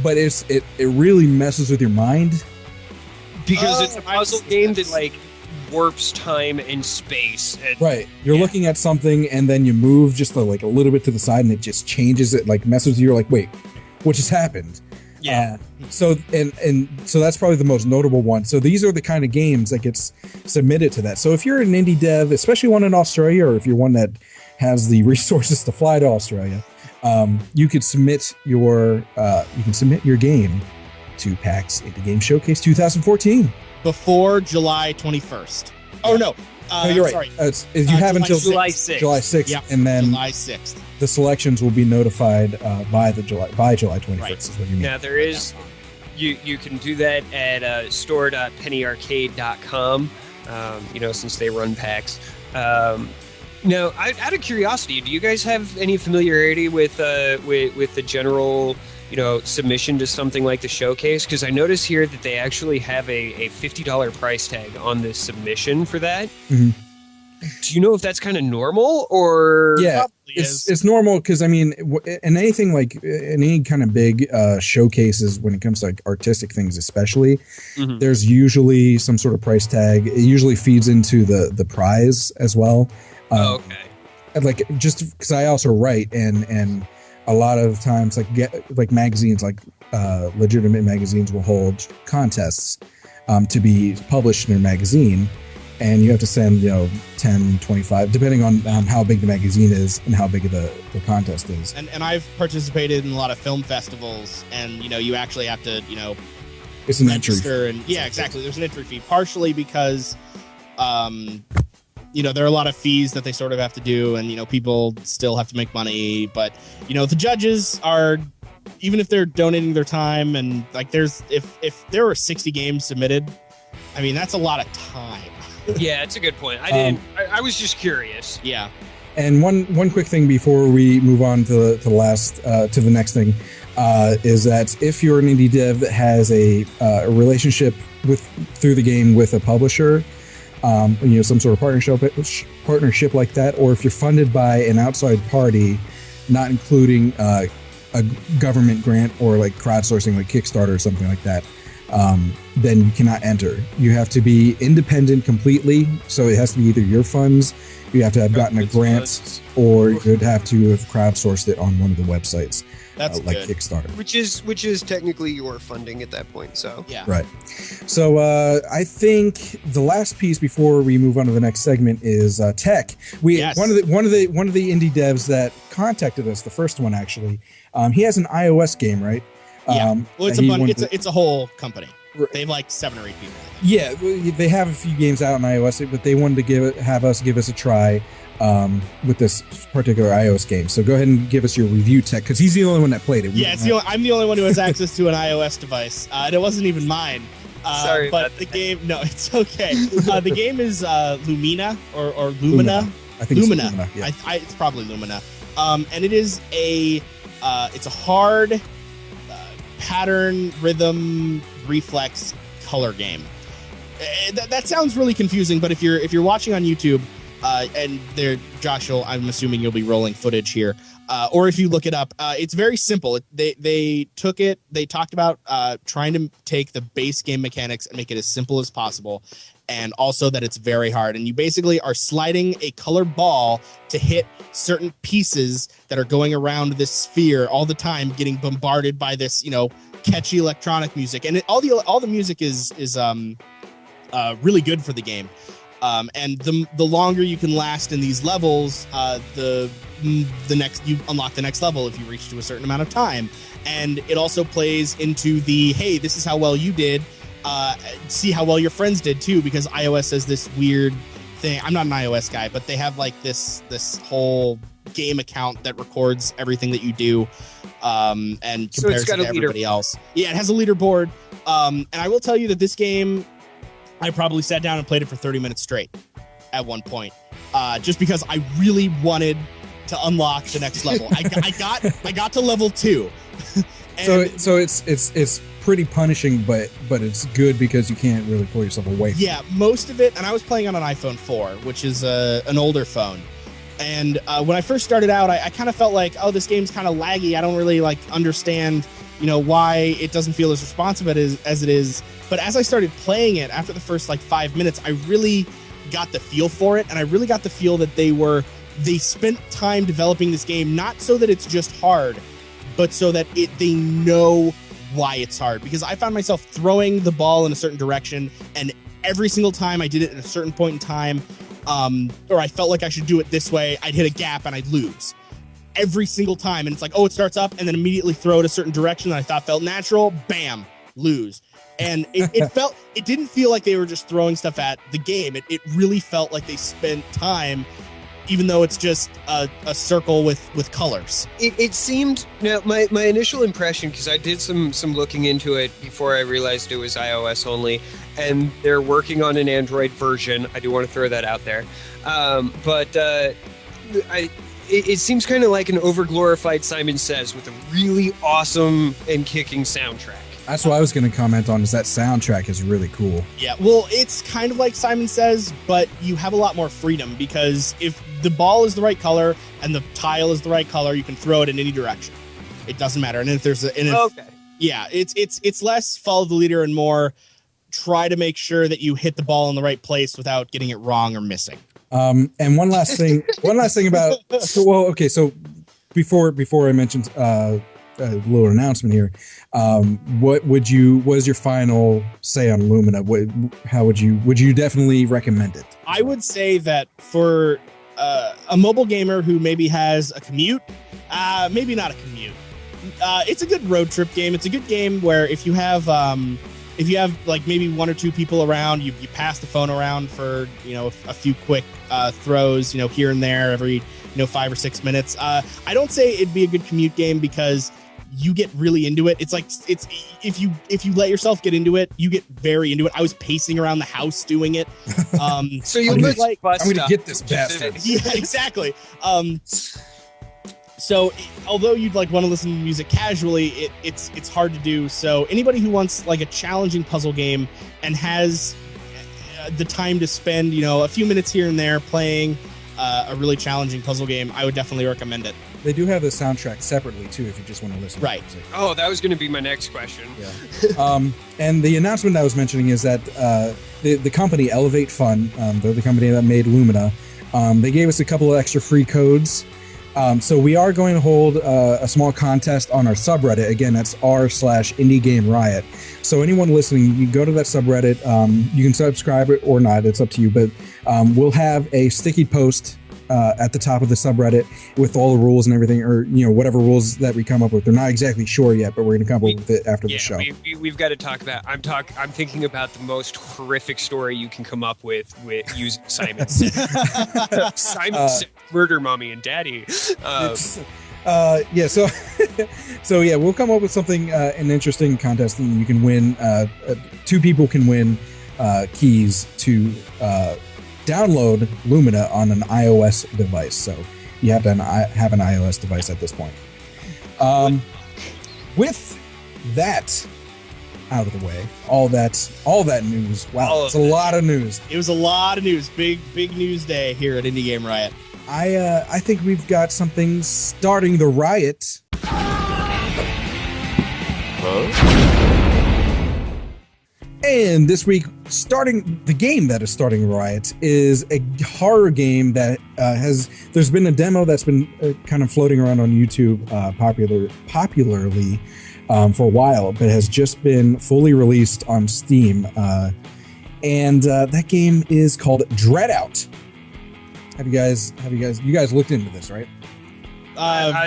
but it really messes with your mind. Because it's a puzzle game that, like, warps time and space. And, right. You're looking at something, and then you move just a little bit to the side, and it just changes it, like, messes with you. You're like, wait, what just happened? Yeah. So that's probably the most notable one. So these are the kind of games that gets submitted to that. So if you're an indie dev, especially one in Australia, or if you're one that has the resources to fly to Australia, you could submit your game to PAX Indie Game Showcase 2014 before July 21st. Oh no. No, you're right. Sorry. You have until July 6th. July 6th, Yep, and then July 6th. the selections will be notified by July 21st. Right. Is what you mean. Now there is, you can do that at store.pennyarcade.com. Since they run PAX. Now, out of curiosity, do you guys have any familiarity with the general, submission to something like the showcase? Because I notice here that they actually have a $50 price tag on the submission for that. Mm-hmm. Do you know if that's kind of normal or? Yeah, it's normal because in anything like in any kind of big showcases, when it comes to like artistic things, especially, mm-hmm. there's usually some sort of price tag. It usually feeds into the prize as well. Okay. Like just because I also write and a lot of times like magazines, like legitimate magazines will hold contests to be published in their magazine. And you have to send, 10, 25, depending on how big the magazine is and how big the contest is. And I've participated in a lot of film festivals, and, you actually have to, it's an entry fee. And yeah, exactly. There's an entry fee, partially because, there are a lot of fees that they sort of have to do, and, people still have to make money. But, the judges are, even if they're donating their time, and like if there were 60 games submitted, that's a lot of time. Yeah, it's a good point. I was just curious. Yeah. And one quick thing before we move on to the next thing is that if you're an indie dev that has a relationship through the game with a publisher, some sort of partnership like that, or if you're funded by an outside party not including a government grant or like crowdsourcing, like Kickstarter or something like that, then you cannot enter. You have to be independent completely. So it has to be either your funds, you have to have gotten a grant, or you'd have to have crowdsourced it on one of the websites. That's like good. Kickstarter, which is technically your funding at that point. So Yeah. right. So I think the last piece before we move on to the next segment is tech. Yes. One of the indie devs that contacted us, the first one actually, he has an iOS game, right? Yeah. Well, it's and a he bunch. wanted It's a whole company. Right. They have like 7 or 8 people. Yeah, they have a few games out on iOS, but they wanted to have us give us a try with this particular iOS game. So go ahead and give us your review, Tech, because he's the only one that played it. Yeah, I'm the only one who has access to an iOS device, and it wasn't even mine. Sorry, but the game. No, it's okay. The game is Lumena or Lumina. I think Lumina. It's Lumina. Yeah. It's probably Lumina. And it is it's a hard pattern, rhythm, reflex, color game. That sounds really confusing, but if you're watching on YouTube, and there, Josh, I'm assuming you'll be rolling footage here, or if you look it up, it's very simple. They talked about trying to take the base game mechanics and make it as simple as possible, and also that it's very hard. And you basically are sliding a colored ball to hit certain pieces that are going around this sphere all the time, getting bombarded by this, catchy electronic music, and all the music is really good for the game. And the longer you can last in these levels, the next you unlock the next level if you reach to a certain amount of time. And it also plays into the, hey, this is how well you did. See how well your friends did too, because iOS has this weird thing. I'm not an iOS guy, but they have like this whole game account that records everything that you do, and compares it to everybody else. Yeah, it has a leaderboard. And I will tell you that this game, I probably sat down and played it for 30 minutes straight at one point, just because I really wanted to unlock the next level. I got to level 2. So it's pretty punishing, but it's good because you can't really pull yourself away from it. Yeah, most of it, and I was playing on an iPhone 4, which is an older phone. And when I first started out, I kind of felt like, oh, this game's kind of laggy. I don't really understand, why it doesn't feel as responsive as it is. But as I started playing it, after the first 5 minutes, I really got the feel for it, and I really got the feel that they spent time developing this game, not so that it's just hard, but so that they know why it's hard. Because I found myself throwing the ball in a certain direction, and every single time I did it at a certain point in time, or I felt like I should do it this way, I'd hit a gap and I'd lose. Every single time. And it's like, oh, it starts up, and then immediately throw it a certain direction that I thought felt natural, bam, lose. And it didn't feel like they were just throwing stuff at the game. It really felt like they spent time, even though it's just a circle with colors. It seemed, now my initial impression, because I did some looking into it before I realized it was iOS only, and they're working on an Android version. I do want to throw that out there. It seems kind of like an overglorified Simon Says with a really awesome and kicking soundtrack. That's what I was going to comment on, is that soundtrack is really cool. Yeah, well, it's kind of like Simon Says, but you have a lot more freedom, because if the ball is the right color and the tile is the right color, you can throw it in any direction. It doesn't matter. And if there's okay. Yeah, it's less follow the leader and more try to make sure that you hit the ball in the right place without getting it wrong or missing. And one last thing about, so before I mentioned a little announcement here, what was your final say on Lumina? Would you definitely recommend it? I would say that for a mobile gamer who maybe has a commute, maybe not a commute, it's a good road trip game. It's a good game where if you have maybe 1 or 2 people around, you pass the phone around for a few quick throws here and there every 5 or 6 minutes. I don't say it'd be a good commute game because you get really into it. It's if you let yourself get into it, you get very into it. I was pacing around the house doing it. So you look like I'm going to get this bastard. Yeah, exactly. So although you'd want to listen to music casually, it's hard to do. So anybody who wants a challenging puzzle game and has the time to spend a few minutes here and there playing, a really challenging puzzle game, I would definitely recommend it. They do have the soundtrack separately too, if you just want to listen. Right. To music. Oh, that was going to be my next question. Yeah. And the announcement I was mentioning is that the company Elevate Fun, they're the company that made Lumena. They gave us a couple of extra free codes. So we are going to hold a small contest on our subreddit. Again, that's r/Indie Game Riot. So anyone listening, you go to that subreddit. You can subscribe it or not. It's up to you. But we'll have a sticky post at the top of the subreddit with all the rules and everything, or whatever rules that we come up with. They're not exactly sure yet, but we're going to come up with it after the show. We've got to talk about. I'm thinking about the most horrific story you can come up with using Simon. Simon murder mommy and daddy. Yeah. So so yeah, we'll come up with something, an interesting contest, and you can win. 2 people can win keys to download Lumena on an iOS device. So you have to have an iOS device at this point. With that out of the way, all that news. Wow, it's a lot of news. It was a lot of news. Big news day here at Indie Game Riot. I think we've got something starting the riot. And this week, the game that is starting the riot is a horror game that there's been a demo that's been kind of floating around on YouTube popularly for a while, but has just been fully released on Steam. And that game is called Dreadout. You guys looked into this, right?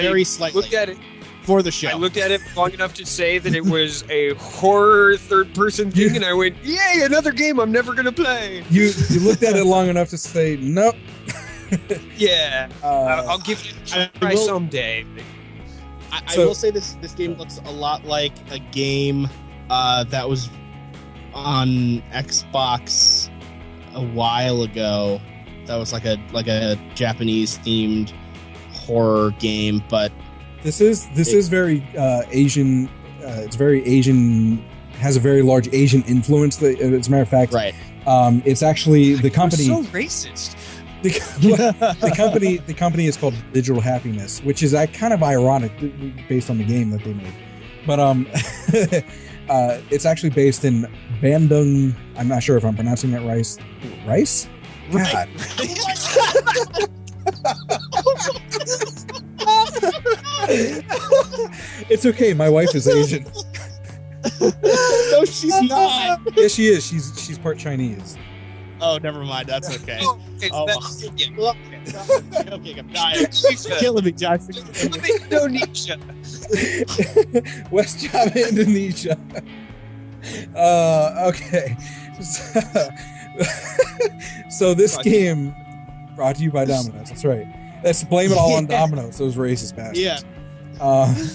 Very slightly. Looked at it for the show. I looked at it long enough to say that it was a horror third-person thing, and I went, "Yay, another game I'm never gonna play." You looked at it long enough to say, "Nope." Yeah, I'll give it a try someday. I will say this game looks a lot like a game that was on Xbox a while ago. That was like a Japanese themed horror game, but this is very Asian. It's very Asian. Has a very large Asian influence. As a matter of fact, right. It's actually the company. So racist. The company is called Digital Happiness, which is kind of ironic based on the game that they made. But it's actually based in Bandung. I'm not sure if I'm pronouncing that right. Rice? God. It's okay. My wife is Asian. No, she's not. Yes, she is. She's part Chinese. Oh, never mind. That's okay. Okay, I'm dying. She's killing me, Josh. Indonesia. West Java, Indonesia. Okay. So this game brought to you by Domino's. That's right. Let's blame it all on Domino's. Those racist bastards. Yeah.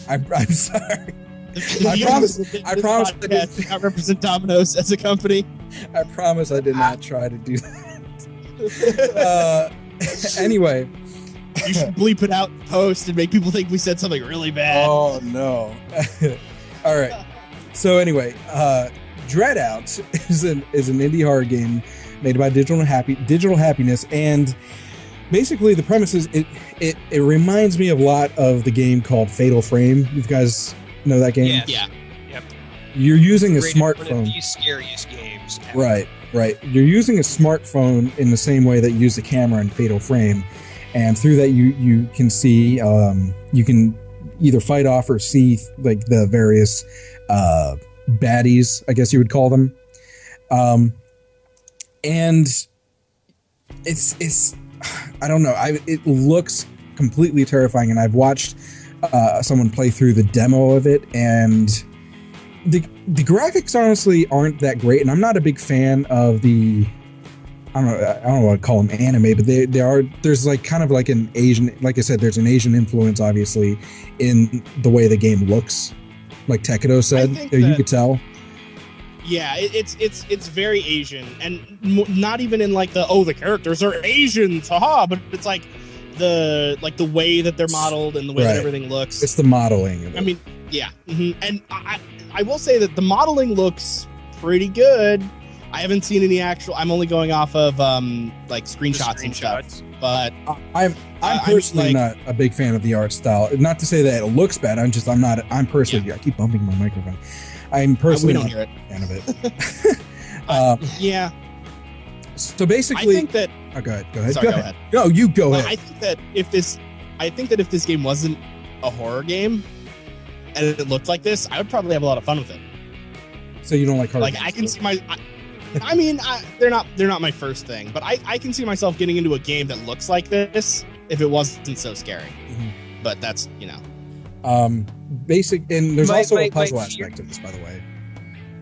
I'm sorry. I promise I did not represent Domino's as a company. I promise I did not try to do that. Anyway. You should bleep it out in post and make people think we said something really bad. Oh, no. All right. So anyway, Dreadout is an indie horror game made by Digital Happiness, and basically the premise is it reminds me a lot of the game called Fatal Frame. You guys know that game? Yes. Yeah. Yep. You're using a Rated smartphone. One of the scariest games ever. Right. You're using a smartphone in the same way that you use the camera in Fatal Frame, and through that you can see you can either fight off or see like the various baddies, I guess you would call them, and it's I don't know. It looks completely terrifying, and I've watched someone play through the demo of it, and the graphics honestly aren't that great. And I'm not a big fan of the I don't know what to call them anime, but they are. There's like kind of like an Asian, like I said, there's an Asian influence obviously in the way the game looks. Like Tekido said, you could tell. Yeah, it's very Asian, and not even in like the characters are Asians, haha. But it's like the way that they're modeled and the way that everything looks. It's the modeling of it. I mean, yeah, and I will say that the modeling looks pretty good. I haven't seen any actual. I'm only going off of like screenshots and stuff. But I'm personally not a big fan of the art style. Not to say that it looks bad. I'm not. I'm personally. Yeah. I keep bumping my microphone. I'm personally we don't hear it. a fan of it. Yeah. So basically, I think that. Oh, go ahead. Sorry, go ahead. No, you go ahead. I think that if this game wasn't a horror game and it looked like this, I would probably have a lot of fun with it. So you don't like horror? Like I can see they're not my first thing, but I can see myself getting into a game that looks like this if it wasn't so scary. Mm-hmm. But that's basic, and there's also a puzzle aspect to this, by the way.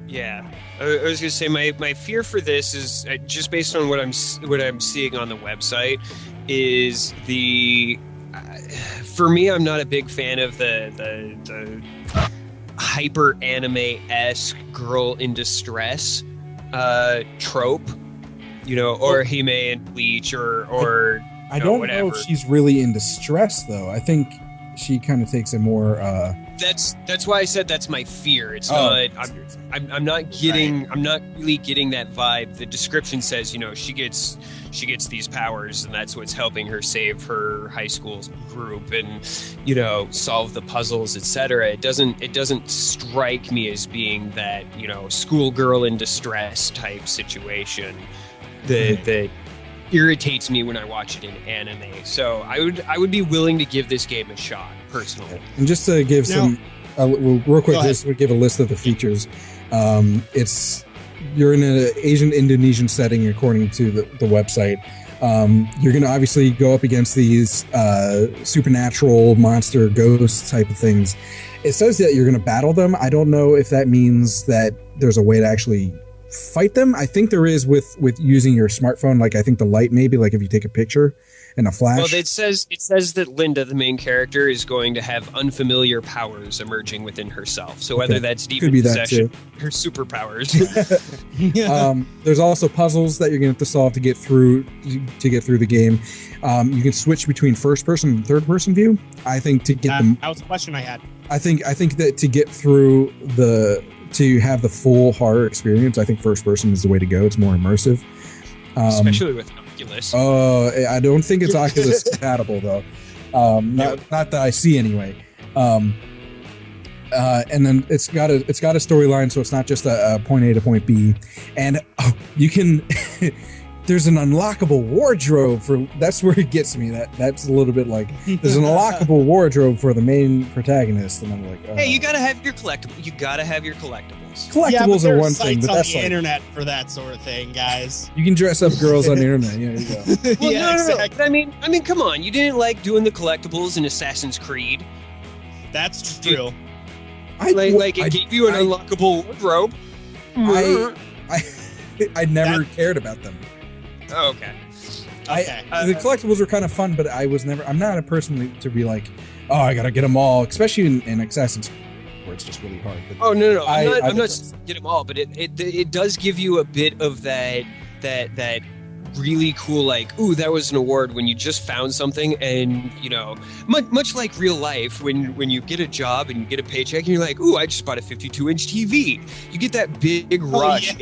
Yeah, I was gonna say my fear for this is just based on what I'm seeing on the website is for me, I'm not a big fan of the hyper anime-esque girl in distress trope, or Hime and Bleach or I don't know if she's really in distress though. I think she kind of takes a more that's why I said that's my fear. It's not I'm not getting I'm not really getting that vibe. The description says, she gets these powers and that's what's helping her save her high school group and solve the puzzles, etc. It doesn't strike me as being that schoolgirl in distress type situation that irritates me when I watch it in anime. So I would be willing to give this game a shot personally. And just to give real quick, just to give a list of the features. You're in an Asian Indonesian setting, according to the website. You're going to obviously go up against these supernatural monster ghost type of things. It says that you're going to battle them. I don't know if that means that there's a way to actually fight them. I think there is with using your smartphone. Like I think the light, maybe like if you take a picture and a flash. Well, it says that Linda, the main character, is going to have unfamiliar powers emerging within herself. So whether that's demon possession, her superpowers. There's also puzzles that you're going to have to solve to get through the game. You can switch between first person and third person view. I think to get them. That was a question I had. I think that to get through to have the full horror experience, I think first person is the way to go. It's more immersive. Especially with Oculus. I don't think it's Oculus compatible though. Not that I see anyway. And then it's got a storyline, so it's not just a point A to point B. And you can there's an unlockable wardrobe that's where it gets me. That's a little bit like there's an unlockable wardrobe for the main protagonist, and I'm like, hey, you gotta have your collectibles. You gotta have your collectibles. Collectibles are one thing, but on that's the like internet for that sort of thing, guys. You can dress up girls on the internet. Yeah, you go. Well, yeah, no. exactly. I mean, come on. You didn't like doing the collectibles in Assassin's Creed. That's true. It gave you an unlockable wardrobe. I never cared about them. Oh, okay. The collectibles were kind of fun, but I'm not a person to be like, oh, I gotta get them all, especially in Assassin's Creed, where it's just really hard. But no. I'm not get them all, but it does give you a bit of that really cool, like, ooh, that was an award when you just found something, and much like real life, when you get a job and you get a paycheck and you're like, ooh, I just bought a 52-inch TV. You get that big rush.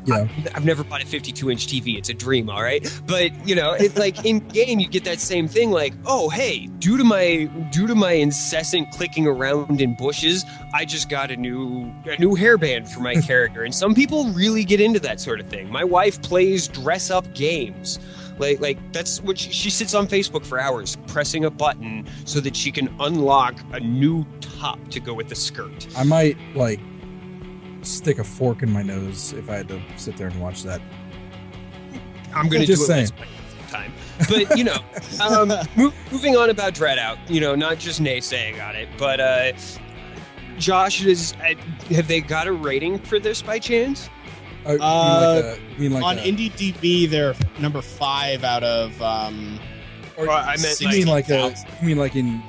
Yeah. I've never bought a 52-inch TV. It's a dream, all right? But, it's like in game you get that same thing, like, oh, hey, due to my incessant clicking around in bushes, I just got a new hairband for my character. And some people really get into that sort of thing. My wife plays dress-up games. Like that's what she sits on Facebook for hours pressing a button so that she can unlock a new top to go with the skirt. I might, stick a fork in my nose if I had to sit there and watch that. I'm going to do it time. But, moving on about Dreadout, not just naysaying on it, but Josh, have they got a rating for this by chance? On IndieDB, they're number 5 out of. I meant you mean like in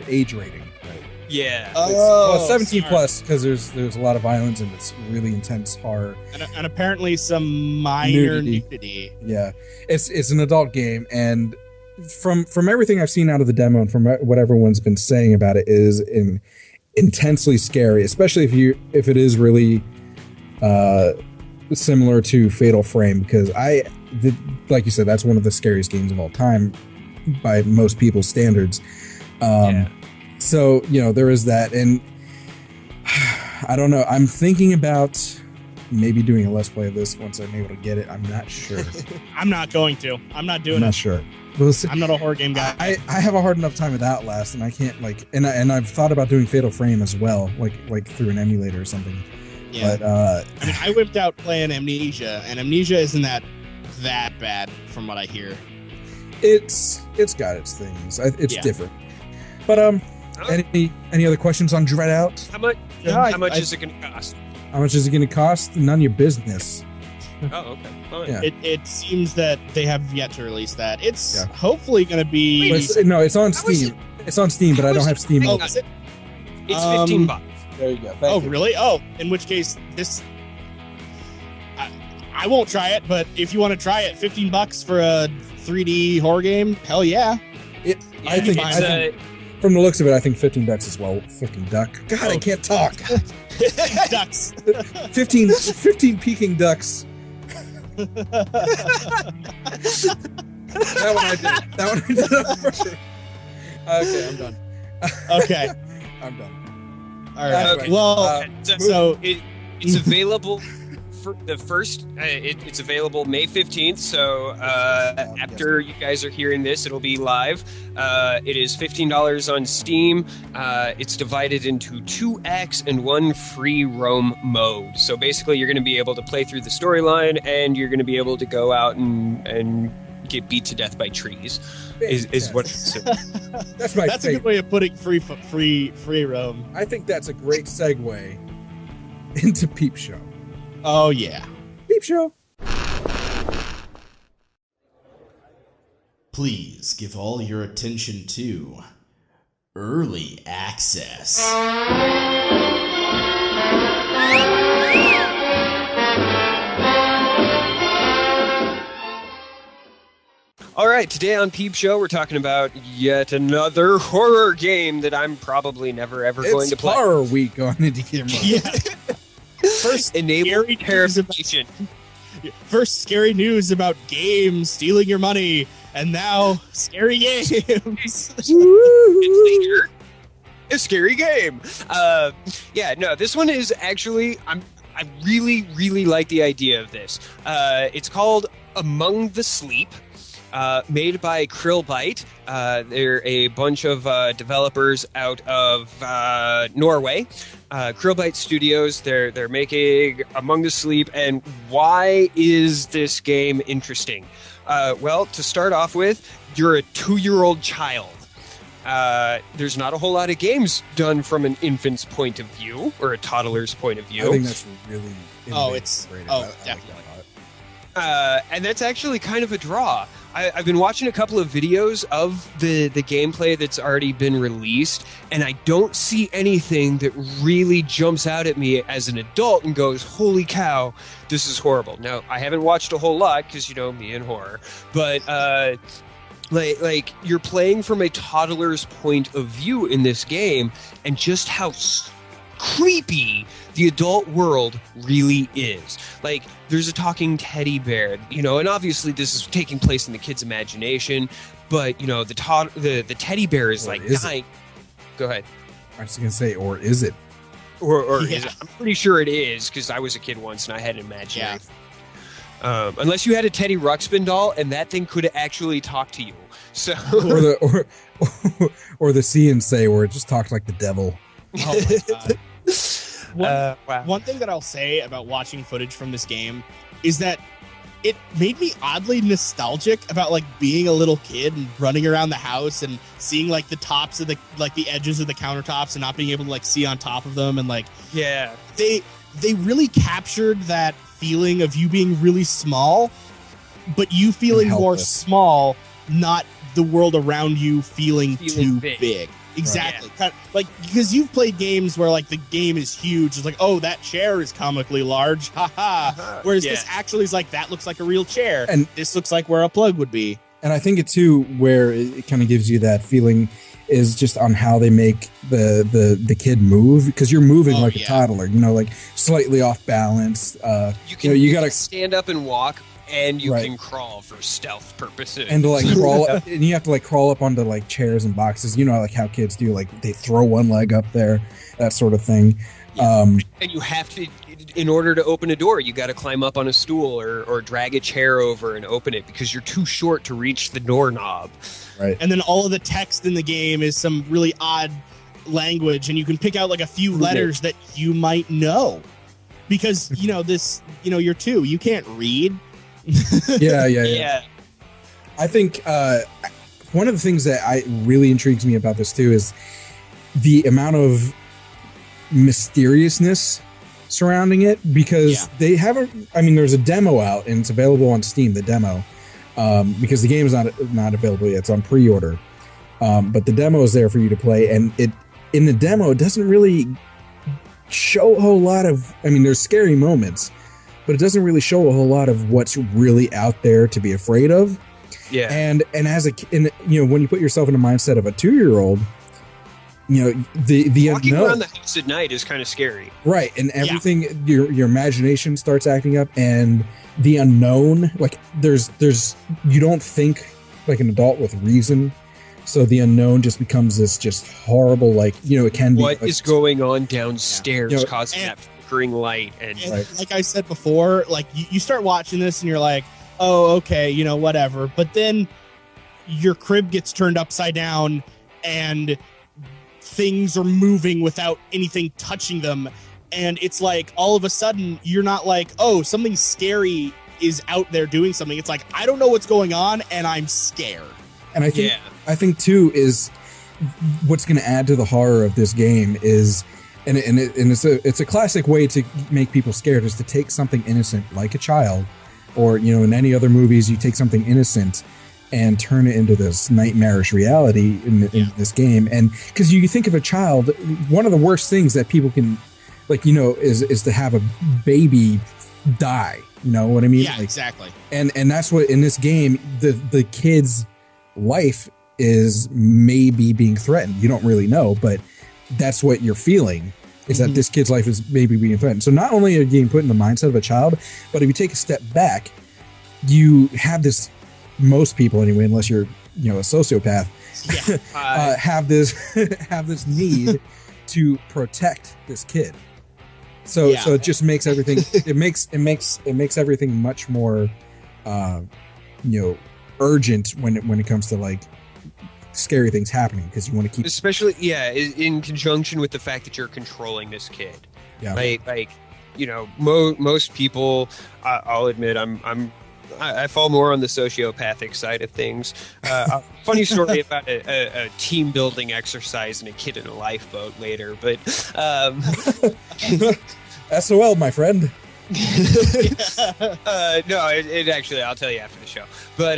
age rating? Yeah. Well, 17 plus because there's a lot of violence and it's really intense horror and apparently some minor nudity. Yeah, it's an adult game, and from everything I've seen out of the demo and from what everyone's been saying about it is intensely scary, especially if it is really similar to Fatal Frame because like you said, that's one of the scariest games of all time by most people's standards. So, there is that. And I don't know. I'm thinking about maybe doing a Let's Play of this once I'm able to get it. I'm not sure. I'm not going to. I'm not doing I'm it. not sure. We'll see. I'm not a horror game guy. I have a hard enough time with Outlast, and I can't and I've thought about doing Fatal Frame as well, like through an emulator or something. Yeah. But I whipped out playing Amnesia, and Amnesia isn't that bad from what I hear. It's got its things. It's different. But any other questions on Dreadout? How much? How much is it going to cost? How much is it going to cost? None of your business. Oh, okay. Fine. Yeah. It seems that they have yet to release that. It's hopefully going to be. It's on Steam. It's on Steam, but I don't have Steam. Oh, is it? It's $15. There you go. Thank you. Really? Oh, in which case this. I won't try it, but if you want to try it, $15 for a 3D horror game, hell yeah. I think from the looks of it, I think $15 is well. 15 duck. God, I can't talk. 15 ducks. 15 peking ducks. That one I did. Okay, I'm done. Okay. I'm done. All right. Okay. Well, so it's available for the first. It's available May 15th. So after you guys are hearing this, it'll be live. It is $15 on Steam. It's divided into 2 acts and 1 free roam mode. So basically, you're going to be able to play through the storyline, and you're going to be able to go out and get beat to death by trees. Is what that's my that's a good way of putting free roam. I think that's a great segue into Peep Show. Oh yeah, Peep Show. Please give all your attention to Early Access. All right, today on Peep Show, we're talking about yet another horror game that I'm probably never ever going to play. It's horror week on Indie Game Riot. Yeah. First, enable terrification. First, scary news about games stealing your money, and now scary games. A scary game. This one is actually I really, really like the idea of this. It's called Among the Sleep. Made by Krillbyte. They're a bunch of developers out of Norway. Krillbyte Studios. They're making Among the Sleep. And why is this game interesting? Well, to start off with, you're a 2-year-old child. There's not a whole lot of games done from an infant's point of view or a toddler's point of view. I think that's really Definitely. And that's actually kind of a draw. I've been watching a couple of videos of the gameplay that's already been released, and I don't see anything that really jumps out at me as an adult and goes, holy cow, this is horrible. Now, I haven't watched a whole lot because, me and horror, but like you're playing from a toddler's point of view in this game, and just how creepy the adult world really is. Like, there's a talking teddy bear, and obviously this is taking place in the kid's imagination, but the teddy bear is like dying. Go ahead. I was gonna say, or is it? Or is it? I'm pretty sure it is, because I was a kid once and I had an imaginary. Yeah. Unless you had a Teddy Ruxpin doll, and that thing could actually talk to you. So or the See and Say, where it just talked like the devil. Oh my god. One thing that I'll say about watching footage from this game is that it made me oddly nostalgic about like being a little kid and running around the house and seeing like the tops of the edges of the countertops and not being able to like see on top of them, and like they really captured that feeling of you being really small, but you feeling more small, not the world around you feeling too big. Exactly. Right. Kind of, like, because you've played games where like the game is huge. It's like, oh, that chair is comically large. Haha. Whereas this actually is like, that looks like a real chair. And this looks like where a plug would be. And I think it too, where it kind of gives you that feeling. is just on how they make the kid move, because you're moving like a toddler, like slightly off balance. You gotta stand up and walk, and you can crawl for stealth purposes. And to like crawl up, and you have to like crawl up onto like chairs and boxes. Like how kids do, like they throw one leg up there, that sort of thing. And you have to, in order to open a door, you got to climb up on a stool or drag a chair over and open it, because you're too short to reach the doorknob. Right. And then all of the text in the game is some really odd language, and you can pick out like a few letters that you might know, because you're 2, you can't read. Yeah. I think one of the things that really intrigues me about this too is the amount of mysteriousness surrounding it, because they haven't. I mean, there's a demo out and it's available on Steam. The demo, because the game is not available yet. It's on pre-order, but the demo is there for you to play. And in the demo, it doesn't really show a whole lot of. I mean, there's scary moments, but it doesn't really show a whole lot of what's really out there to be afraid of. Yeah, and as when you put yourself in the mindset of a 2-year-old. The walking unknown around the house at night is kind of scary, right? And everything, your imagination starts acting up, and the unknown, like there's you don't think like an adult with reason, so the unknown just becomes this just horrible, like it can be. What is going on downstairs, causing that flickering light, and like I said before, like you start watching this and you're like, oh, okay, whatever, but then your crib gets turned upside down and things are moving without anything touching them, and it's like all of a sudden you're not like, oh, something scary is out there doing something. It's like, I don't know what's going on and I'm scared. And I think too is what's going to add to the horror of this game is, and it's a classic way to make people scared, is to take something innocent like a child, or in any other movies you take something innocent and turn it into this nightmarish reality in this game. And because you think of a child, one of the worst things that people can, is to have a baby die. You know what I mean? Yeah, exactly. And that's what, in this game, the kid's life is maybe being threatened. You don't really know, but that's what you're feeling, is that this kid's life is maybe being threatened. So not only are you getting put in the mindset of a child, but if you take a step back, you have this, most people anyway, unless you're a sociopath, have this need to protect this kid. So it just makes everything it makes everything much more urgent when it comes to like scary things happening, because you want to keep, especially in conjunction with the fact that you're controlling this kid. Most people, I'll admit, I fall more on the sociopathic side of things. A funny story about a team building exercise and a kid in a lifeboat later, but SOL, my friend. No, it actually, I'll tell you after the show. But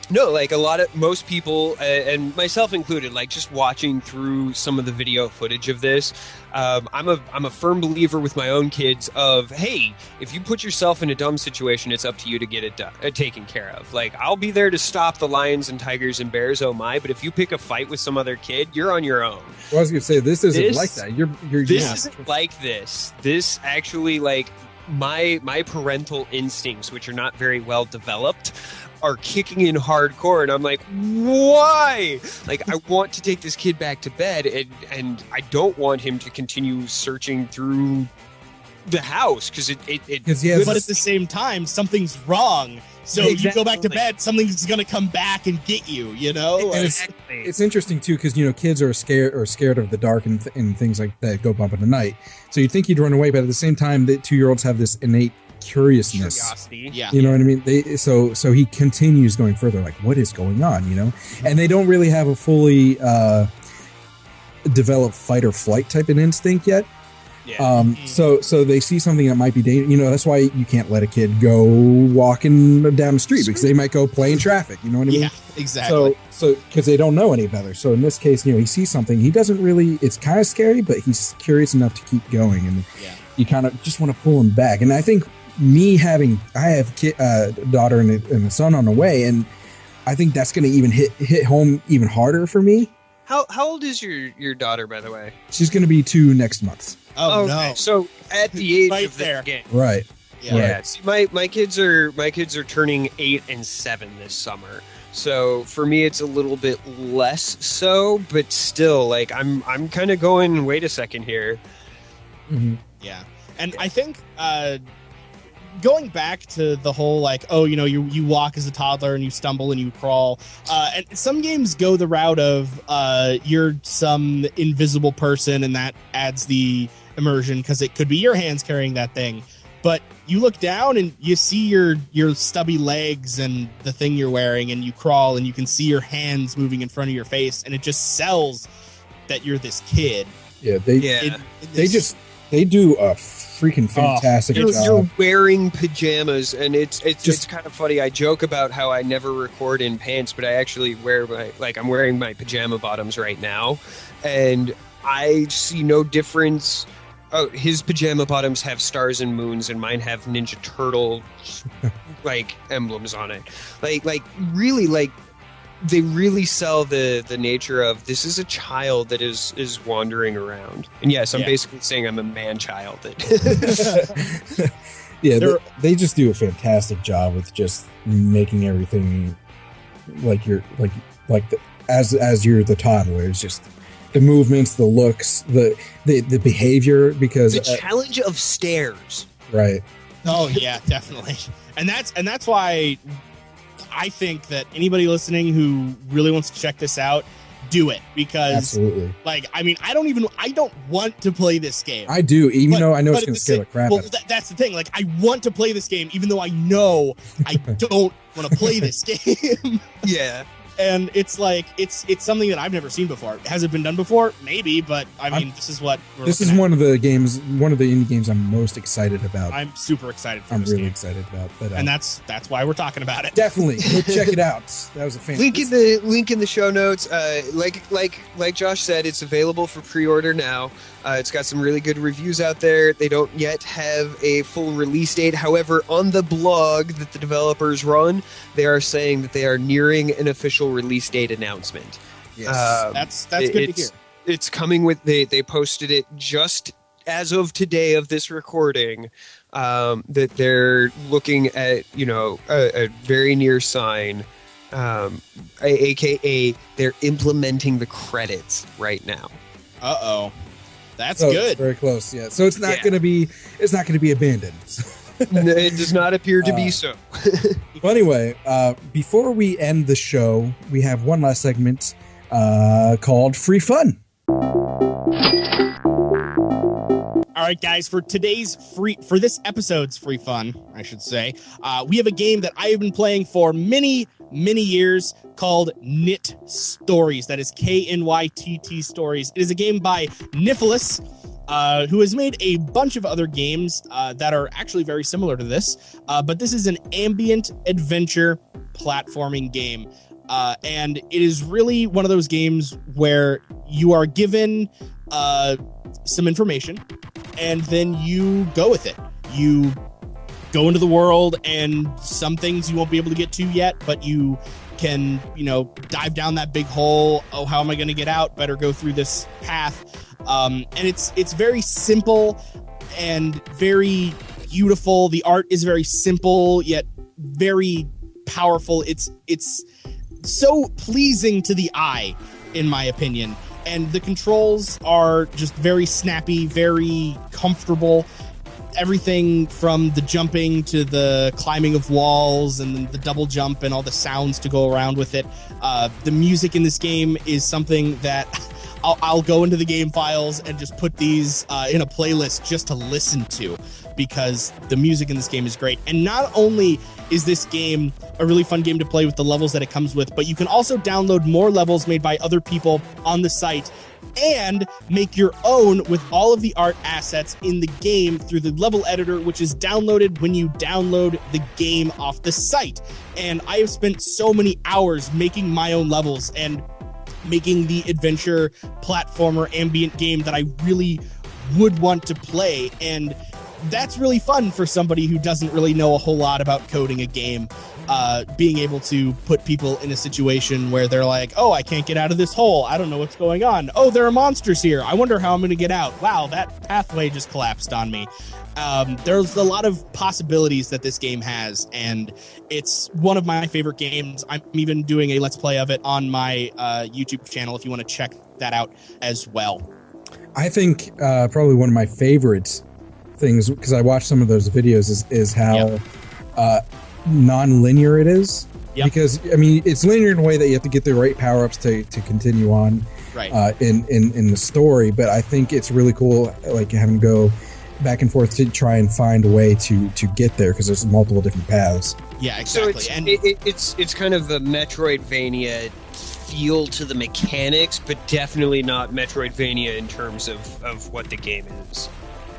no, like most people, and myself included, like just watching through some of the video footage of this, I'm a firm believer with my own kids of, hey, if you put yourself in a dumb situation, it's up to you to get it taken care of. Like, I'll be there to stop the lions and tigers and bears, oh my, but if you pick a fight with some other kid, you're on your own. Well, I was gonna say, this isn't like that. This isn't like this. This actually, like, my parental instincts, which are not very well developed, are kicking in hardcore, and I'm like, why? Like, I want to take this kid back to bed, and I don't want him to continue searching through the house, because but at the same time, something's wrong. So you go back to bed, something's gonna come back and get you. It's interesting too, because kids are scared of the dark and things like that go bump in the night. So you'd think you'd run away, but at the same time, the 2-year-olds have this innate curiousness. Curiosity. Yeah. You know what I mean? So he continues going further, like, what is going on? And they don't really have a fully developed fight or flight type of instinct yet. Yeah. So they see something that might be dangerous. That's why you can't let a kid go walking down the street, because they might go play in traffic. You know what I mean? Yeah, exactly. So because they don't know any better. So in this case, he sees something. He doesn't really. It's kind of scary, but he's curious enough to keep going, and you kind of just want to pull him back. And I think I have a daughter and a son on the way, and I think that's going to even hit home even harder for me. How old is your daughter, by the way? She's going to be 2 next month. Oh, okay. no. So at the age Right of there. the game. Right. Yeah. See, my kids are turning 8 and 7 this summer. So for me, it's a little bit less so, but still, like I'm kind of going. Wait a second here. Mm-hmm. Yeah. And I think going back to the whole like, oh, you know, you walk as a toddler and you stumble and you crawl. And some games go the route of you're some invisible person and that adds the immersion because it could be your hands carrying that thing. But you look down and you see your stubby legs and the thing you're wearing, and you crawl and you can see your hands moving in front of your face, and it just sells that you're this kid. Yeah, they do a freaking fantastic job. You're wearing pajamas, and it's kind of funny. I joke about how I never record in pants, but I actually I'm wearing my pajama bottoms right now, and I see no difference. Oh, his pajama bottoms have stars and moons, and mine have Ninja Turtle like emblems on it. Like really, like they really sell the nature of this is a child that is wandering around. And yes, I'm basically saying I'm a man child. Yeah, they just do a fantastic job with just making everything like you're as you're the toddler. It's just the movements, the looks, the behavior, because the challenge of stairs. Right. Oh yeah, definitely. And that's why I think that anybody listening who really wants to check this out, do it, because absolutely. Like, I mean, I don't want to play this game. I do, even though I know it's going to scare the crap out of me. That's the thing. Like, I want to play this game, even though I know I don't want to play this game. Yeah. And it's like it's something that I've never seen before. Has it been done before? Maybe, but I mean, this is what we're this is one of the indie games I'm most excited about. I'm super excited for. I'm this really game. excited about, but and that's why we're talking about it. Definitely go check it out. That was a fantastic link in the show notes. Like Josh said, it's available for pre-order now. It's got some really good reviews out there. They don't yet have a full release date. However, on the blog that the developers run, they are saying that they are nearing an official release date announcement. Yes. That's good to hear. It's coming with they posted it just as of today of this recording, that they're looking at, a very near sign, aka they're implementing the credits right now. Uh-oh. That's so good. It's very close, yeah. So it's not going to be abandoned. It does not appear to be so. Well, anyway, before we end the show, we have one last segment called Free Fun. All right, guys, for this episode's free fun, I should say, we have a game that I have been playing for many, many years called Knytt Stories. That is Knytt Stories. It is a game by Nicholas, who has made a bunch of other games that are actually very similar to this. But this is an ambient adventure platforming game. And it is really one of those games where you are given some information, and then you go with it. You go into the world, and some things you won't be able to get to yet, but you can, dive down that big hole. Oh, how am I going to get out? Better go through this path. And it's very simple and very beautiful. The art is very simple, yet very powerful. It's so pleasing to the eye, in my opinion. And the controls are just very snappy, very comfortable. Everything from the jumping to the climbing of walls and the double jump and all the sounds to go around with it. The music in this game is something that I'll go into the game files and just put these in a playlist just to listen to, because the music in this game is great. And not only is this game a really fun game to play with the levels that it comes with, but you can also download more levels made by other people on the site and make your own with all of the art assets in the game through the level editor, which is downloaded when you download the game off the site. And I have spent so many hours making my own levels and making the adventure platformer ambient game that I really would want to play. And that's really fun for somebody who doesn't really know a whole lot about coding a game. Being able to put people in a situation where they're like, oh, I can't get out of this hole. I don't know what's going on. Oh, there are monsters here. I wonder how I'm going to get out. Wow, that pathway just collapsed on me. There's a lot of possibilities that this game has, and it's one of my favorite games. I'm even doing a Let's Play of it on my YouTube channel if you want to check that out as well. I think probably one of my favorite things, because I watched some of those videos, is how non-linear it is. Yep. Because, I mean, it's linear in a way that you have to get the right power-ups to continue on in the story, but I think it's really cool, like, having to go back and forth to try and find a way to get there, because there's multiple different paths. Yeah, exactly. So it's kind of a Metroidvania feel to the mechanics, but definitely not Metroidvania in terms of what the game is.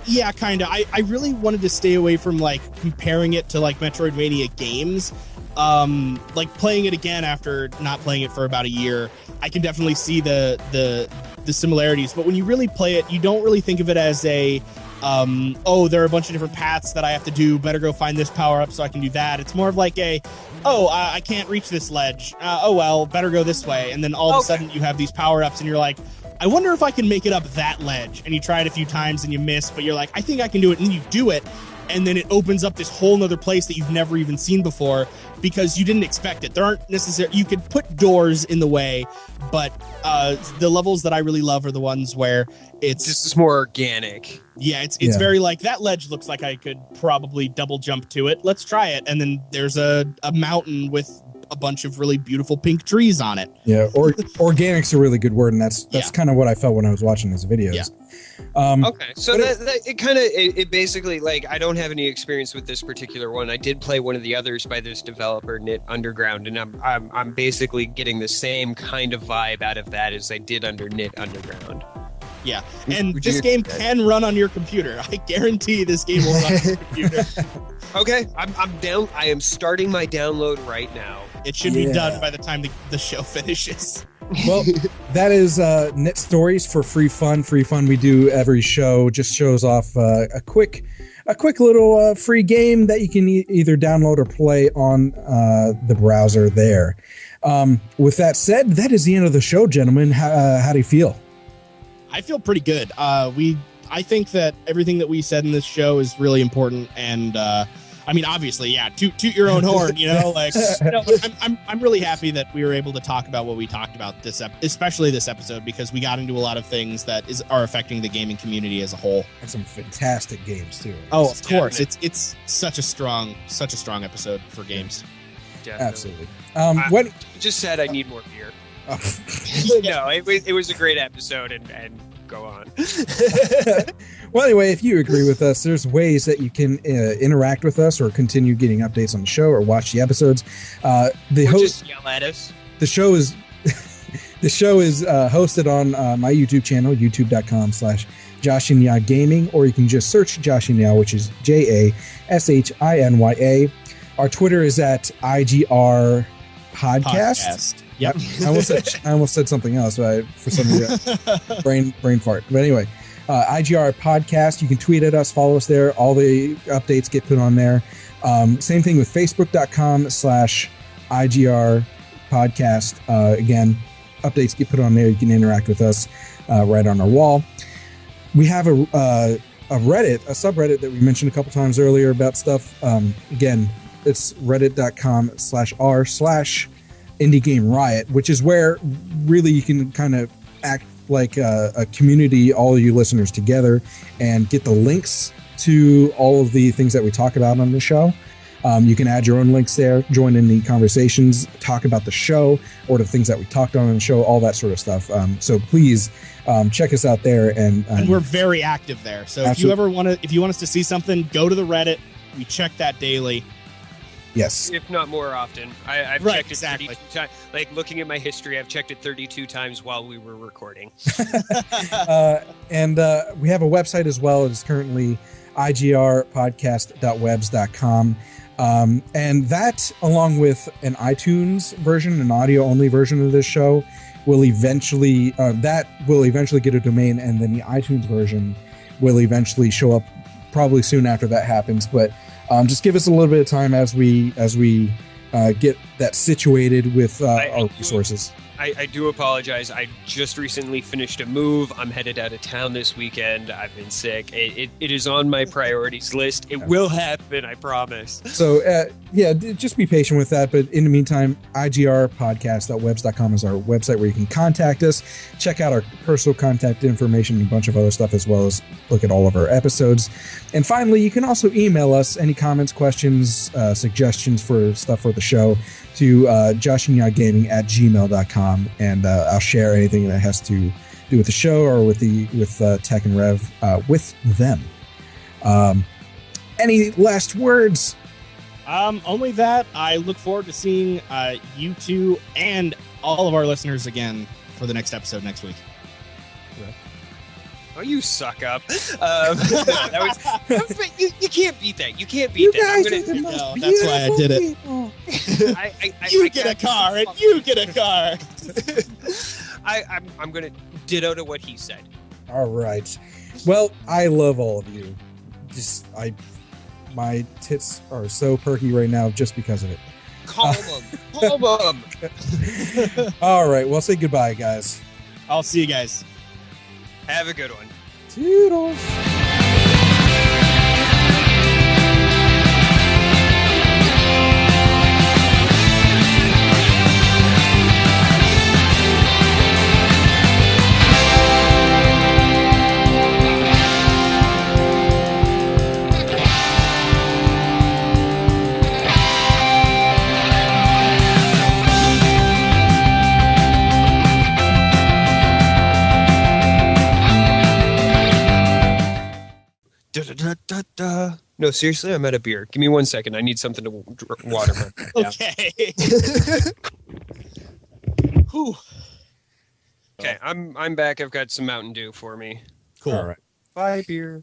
Yeah, kind of. I really wanted to stay away from, like, comparing it to, like, Metroidvania games. Like, playing it again after not playing it for about a year, I can definitely see the similarities. But when you really play it, you don't really think of it as a, oh, there are a bunch of different paths that I have to do. Better go find this power-up so I can do that. It's more of like a, I can't reach this ledge. Oh, well, better go this way. And then all of a sudden you have these power-ups and you're like, I wonder if I can make it up that ledge. And you try it a few times and you miss, but you're like, I think I can do it. And you do it. And then it opens up this whole nother place that you've never even seen before because you didn't expect it. There aren't necessarily, you could put doors in the way, but the levels that I really love are the ones where it's just more organic. Yeah, it's very like, that ledge looks like I could probably double jump to it. Let's try it. And then there's a mountain with a bunch of really beautiful pink trees on it. Yeah, organic's a really good word, and that's kind of what I felt when I was watching these videos. Yeah. Okay, so it basically, like, I don't have any experience with this particular one. I did play one of the others by this developer, Knytt Underground, and I'm basically getting the same kind of vibe out of that as I did under Knytt Underground. Yeah, and this game can run on your computer. I guarantee this game will run on your computer. Okay, I'm down. I am starting my download right now. It should be done by the time the show finishes. Well, that is Knytt Stories for free fun. Free fun we do every show. Just shows off a quick little free game that you can either download or play on the browser there. With that said, that is the end of the show, gentlemen. How do you feel? I feel pretty good. I think that everything that we said in this show is really important, and I mean, obviously, yeah, toot your own horn, you know, like, no, I'm really happy that we were able to talk about what we talked about especially this episode, because we got into a lot of things that are affecting the gaming community as a whole. And some fantastic games too. Oh, of course. It's such a strong episode for games. Definitely. Absolutely. What just said, I need more beer. Oh. No, it was a great episode, and go on. Well, anyway, if you agree with us, there's ways that you can interact with us or continue getting updates on the show or watch the episodes. Just yell at us. The show is hosted on my YouTube channel, youtube.com/JoshInya Gaming, or you can just search Joshinya, which is JASHINYA. Our Twitter is at IGR Podcast. Yep. I almost said something else, but for some reason, brain fart. But anyway, IGR Podcast. You can tweet at us, follow us there. All the updates get put on there. Same thing with Facebook.com/IGR Podcast. Again, updates get put on there. You can interact with us right on our wall. We have a subreddit that we mentioned a couple times earlier about stuff. Again, it's reddit.com/r/Indie Game Riot, which is where really you can kind of act like a community, all of you listeners together, and get the links to all of the things that we talk about on the show. You can add your own links there, join in the conversations, talk about the show or the things that we talked on the show, all that sort of stuff. So please check us out there, and we're very active there. So absolutely. if you want us to see something, go to the Reddit. We check that daily. Yes. If not more often. I've checked it 32 times. Like, looking at my history, I've checked it 32 times while we were recording. And we have a website as well. It is currently igrpodcast.webs.com. And that, along with an iTunes version, an audio-only version of this show, will eventually get a domain, and then the iTunes version will eventually show up probably soon after that happens. But just give us a little bit of time as we get that situated with our resources. I do apologize. I just recently finished a move. I'm headed out of town this weekend. I've been sick. It is on my priorities list. It will happen, I promise. So, just be patient with that. But in the meantime, igrpodcast.webs.com is our website where you can contact us. Check out our personal contact information and a bunch of other stuff, as well as look at all of our episodes. And finally, you can also email us any comments, questions, suggestions for stuff for the show to joshandyachtgaming@gmail.com, and I'll share anything that has to do with the show or with Tech and Rev with them. Any last words? Only that I look forward to seeing you two and all of our listeners again for the next episode next week. Oh, you suck up. You can't beat that. You can't beat that. That's why I did it. You get a car, and you get a car. I'm going to ditto to what he said. All right. Well, I love all of you. My tits are so perky right now just because of it. Calm them. Calm them. All right. Well, say goodbye, guys. I'll see you guys. Have a good one. Toodles. No, seriously, I'm out of beer. Give me 1 second. I need something to water my. Okay. Whew. Okay, I'm back. I've got some Mountain Dew for me. Cool. All right. Bye, beer.